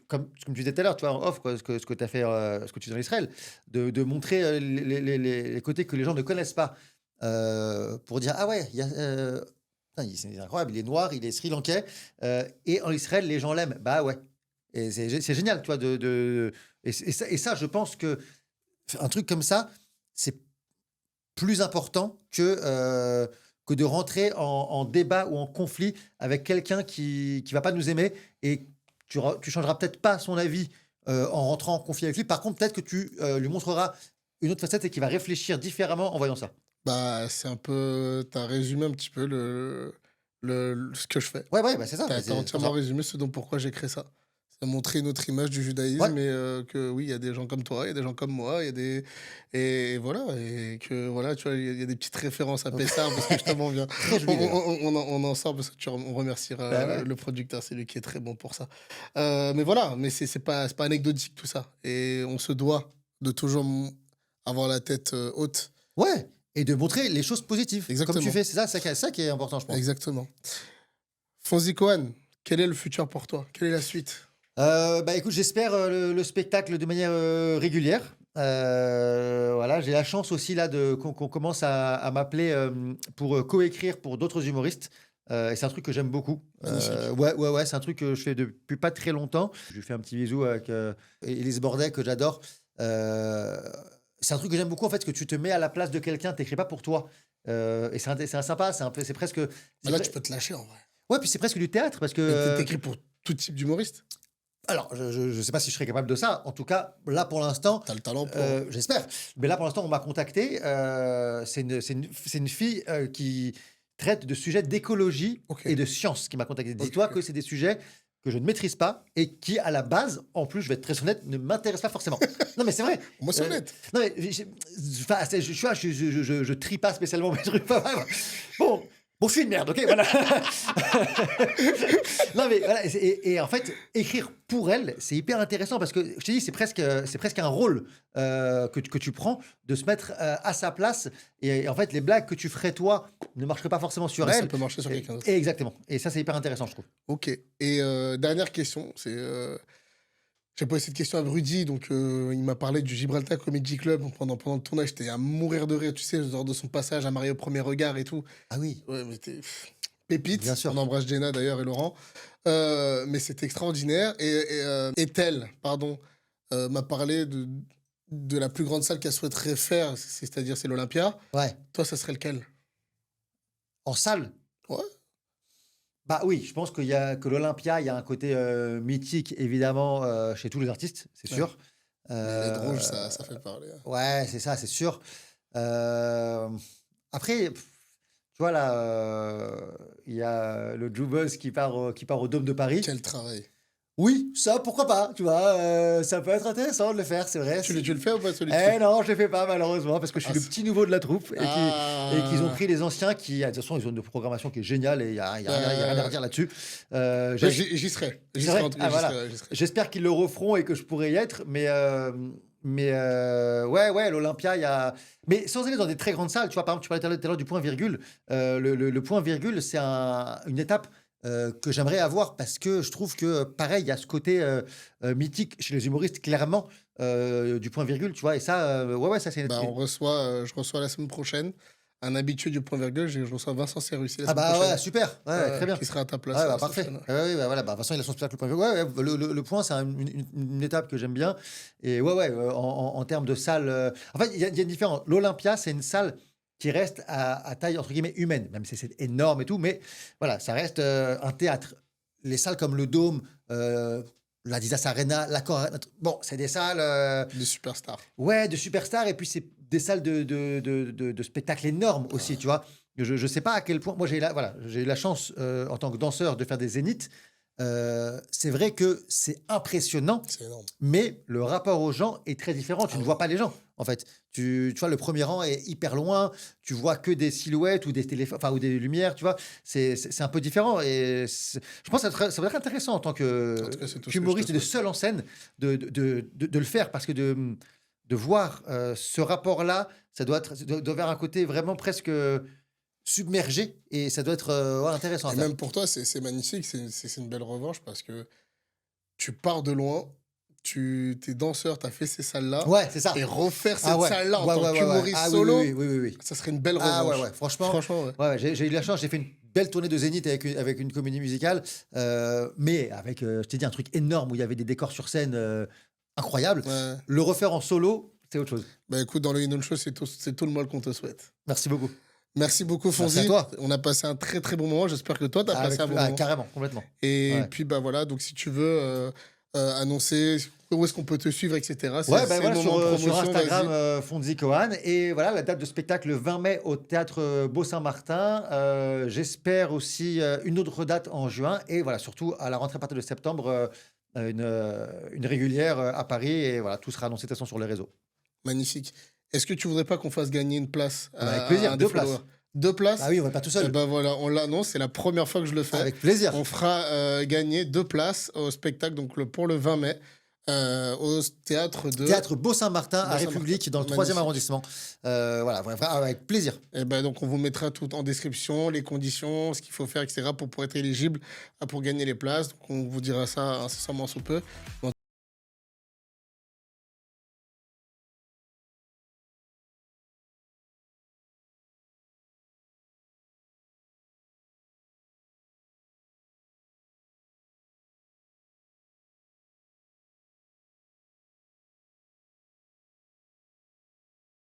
A: comme tu disais tout à l'heure, tu vois, en off, quoi, ce que tu as fait, ce que tu fais en Israël, de montrer les côtés que les gens ne connaissent pas. Pour dire, ah ouais, putain, c'est incroyable, il est noir, il est sri-lankais, et en Israël, les gens l'aiment. Bah ouais. Et c'est génial, tu vois, et ça, je pense que un truc comme ça, c'est plus important que de rentrer en débat ou en conflit avec quelqu'un qui va pas nous aimer et tu changeras peut-être pas son avis en rentrant en conflit avec lui. Par contre, peut-être que tu lui montreras une autre facette et qu'il va réfléchir différemment en voyant ça.
B: Bah, c'est un peu. T'as résumé un petit peu ce que je fais.
A: Ouais, ouais, bah c'est ça.
B: T'as
A: C'est
B: entièrement
A: ça.
B: résumé ce dont pourquoi j'ai créé ça. C'est montrer une autre image du judaïsme
A: Ouais.
B: et que oui, il y a des gens comme toi, il y a des gens comme moi, il y a des. Et voilà, et que voilà, tu vois, il y a des petites références à Pessard parce que justement, on vient.
A: Très joli, d'ailleurs.
B: On en sort parce que on remerciera
A: Bah ouais.
B: le producteur, c'est lui qui est très bon pour ça. Mais voilà, mais c'est pas anecdotique tout ça. Et on se doit de toujours avoir la tête haute.
A: Ouais. Et de montrer les choses positives. Comme
B: Exactement.
A: tu fais, c'est ça qui est important, je pense.
B: Exactement. Fonzie Cohen, quel est le futur pour toi? Quelle est la suite?
A: Bah écoute, j'espère le spectacle de manière régulière. Voilà, j'ai la chance aussi là qu'on commence à m'appeler pour coécrire pour d'autres humoristes. Et c'est un truc que j'aime beaucoup.
B: Magnifique.
A: Ouais, c'est un truc que je fais depuis pas très longtemps. Je lui fais un petit bisou avec Élise Bordet que j'adore. C'est un truc que j'aime beaucoup en fait, que tu te mets à la place de quelqu'un, t'écris pas pour toi. Et c'est sympa, c'est presque.
B: Mais là, tu peux te lâcher en vrai.
A: Ouais, puis c'est presque du théâtre parce
B: Et
A: que.
B: t'écris pour tout type d'humoriste.
A: Alors, je ne sais pas si je serais capable de ça. En tout cas, là, pour l'instant,
B: T'as le talent pour.
A: j'espère. Mais là, pour l'instant, on m'a contacté. C'est une fille qui traite de sujets d'écologie
B: Ok.
A: et de science qui m'a contacté. Dis-toi
B: Ok.
A: que c'est des sujets que je ne maîtrise pas et qui, à la base, en plus, je vais être très honnête, ne m'intéressent pas forcément. Non, mais c'est vrai.
B: Moi, c'est
A: Euh,
B: honnête.
A: Non, mais enfin, je trie pas spécialement mes trucs. Bon, bon, je suis une merde, ok, voilà. Non, mais voilà, et en fait, écrire pour elle, c'est hyper intéressant parce que je te dis, c'est presque un rôle que tu prends de se mettre à sa place. Et en fait, les blagues que tu ferais toi ne marcheraient pas forcément sur
B: Mais ça
A: elle.
B: peut marcher sur quelqu'un d'autre.
A: Et exactement. Et ça, c'est hyper intéressant, je trouve.
B: Ok. Et dernière question, c'est. J'ai posé cette question à Rudy, donc il m'a parlé du Gibraltar Comedy Club pendant le tournage. J'étais à mourir de rire, tu sais, lors de son passage à Marie au premier regard et tout.
A: Ah oui.
B: Ouais, mais pépite.
A: Bien sûr.
B: On embrasse Jenna d'ailleurs et Laurent. Mais c'était extraordinaire. Et Ethel, pardon, m'a parlé de la plus grande salle qu'elle souhaiterait faire, c'est-à-dire c'est l'Olympia.
A: Ouais.
B: Toi, ça serait lequel?
A: En salle.
B: Ouais.
A: Bah oui, je pense que l'Olympia, il y a un côté mythique, évidemment, chez tous les artistes, c'est
B: Ouais.
A: sûr.
B: Les drôles,
A: Euh,
B: ça fait parler. Hein.
A: Ouais, c'est ça, c'est sûr. Euh, Après, tu vois, là, il y a le Jubuzz qui part au Dôme de Paris.
B: Quel travail.
A: Oui, ça, pourquoi pas, tu vois, ça peut être intéressant de le faire, c'est vrai.
B: Tu le fais ou pas celui-ci?
A: Eh non, je le fais pas, malheureusement, parce que je suis
B: Ah,
A: le
B: c'est-
A: petit nouveau de la troupe et qu'ils ont
B: Ah.
A: pris les anciens qui, de toute façon, ils ont une programmation qui est géniale et il n'y a, rien à redire là-dessus.
B: Bah, j'y serai. J'y
A: C'est
B: serai
A: vrai.
B: en tout cas.
A: Ah,
B: J'y
A: voilà.
B: serai, j'y serai.
A: J'espère qu'ils le referont et que je pourrai y être, ouais, l'Olympia, il y a. Mais sans aller dans des très grandes salles, tu vois, par exemple, tu parlais tout à l'heure du point virgule. Le point virgule, c'est une étape que j'aimerais avoir parce que je trouve que, pareil, il y a ce côté mythique chez les humoristes, clairement, du point virgule, tu vois, et ça, ouais, ça, c'est.
B: Bah, je reçois la semaine prochaine un habitué du point virgule. Je reçois Vincent Serrucci la
A: Ah
B: semaine
A: bah
B: prochaine.
A: ouais, super, ouais, très bien.
B: Qui sera à ta place.
A: Ouais,
B: la
A: bah,
B: semaine
A: parfait.
B: prochaine.
A: Ouais, ouais, bah, voilà, bah, de toute façon, il a son spectacle, le point virgule. Ouais, ouais, le point, c'est une étape que j'aime bien. Et ouais, en termes de salle. En fait, il y a une différence. L'Olympia, c'est une salle qui reste à taille, entre guillemets, humaine, même si c'est énorme et tout. Mais voilà, ça reste un théâtre. Les salles comme le Dôme, la Dizas Arena, l'Accor Arena, bon, c'est des salles.
B: De superstar.
A: Ouais, de superstars, et puis c'est des salles de spectacles énormes aussi, tu vois. Je sais pas à quel point. Moi, j'ai eu la chance, en tant que danseur, de faire des zéniths. C'est vrai que c'est impressionnant,
B: C'est énorme.
A: mais le rapport aux gens est très différent. Tu ne vois pas les gens, en fait. Tu vois, le premier rang est hyper loin. Tu vois que des silhouettes ou des téléphones, enfin, ou des lumières, tu vois. C'est un peu différent. Et je pense que ça va être intéressant en tant
B: En tout cas, c'est tout ce que je
A: qu'humoriste
B: te
A: de
B: souhaite.
A: seul en scène de le faire parce que de voir ce rapport-là, ça doit avoir un côté vraiment presque submergé et ça doit être ouais, intéressant à
B: Et
A: faire.
B: même pour toi, c'est magnifique. C'est une belle revanche parce que tu pars de loin. T'es danseur, t'as fait ces salles-là.
A: Ouais, c'est ça.
B: Et refaire cette
A: Ah ouais.
B: salle-là en
A: Ouais,
B: tant
A: ouais, ouais, ouais.
B: qu'humoriste
A: Ah oui,
B: solo,
A: oui.
B: ça serait une belle
A: Ah
B: revanche.
A: ouais, franchement.
B: Franchement, ouais.
A: Ouais, j'ai eu de la chance, j'ai fait une belle tournée de Zénith avec une comédie musicale, mais avec, je t'ai dit, un truc énorme où il y avait des décors sur scène incroyables.
B: Ouais.
A: Le refaire en solo, c'est autre chose.
B: Bah écoute, dans le In On Show, c'est tout le mal qu'on te souhaite.
A: Merci beaucoup.
B: Merci beaucoup,
A: Merci
B: Fonzi.
A: à toi.
B: On a passé un très très bon moment. J'espère que toi, t'as passé un bon moment.
A: Carrément, complètement.
B: Et
A: Ouais.
B: puis, bah voilà, donc si tu veux annoncer où est-ce qu'on peut te suivre, etc.
A: Ouais, ben
B: le
A: voilà,
B: moment de
A: sur
B: promotion,
A: Instagram,
B: vas-y.
A: Fonzi Cohan. Et voilà, la date de spectacle le 20 mai au théâtre Beau-Saint-Martin. J'espère aussi une autre date en juin. Et voilà, surtout à la rentrée à partir de septembre, une régulière à Paris. Et voilà, tout sera annoncé de toute façon sur les réseaux.
B: Magnifique. Est-ce que tu voudrais pas qu'on fasse gagner une place
A: Avec plaisir,
B: un
A: 2
B: des
A: places.
B: followers? 2 places?
A: Ah oui, on va pas tout
B: Eh
A: seul.
B: ben voilà, on l'annonce, c'est la première fois que je le fais.
A: Avec plaisir.
B: On fera gagner 2 places au spectacle donc pour le 20 mai au théâtre de...
A: Théâtre Beau-Saint-Martin à
B: Beau-Saint-Martin.
A: République, dans le
B: Magnifique.
A: 3e arrondissement. Voilà, avec plaisir.
B: Eh ben donc on vous mettra tout en description, les conditions, ce qu'il faut faire, etc. pour être éligible pour gagner les places. Donc on vous dira ça incessamment sous peu.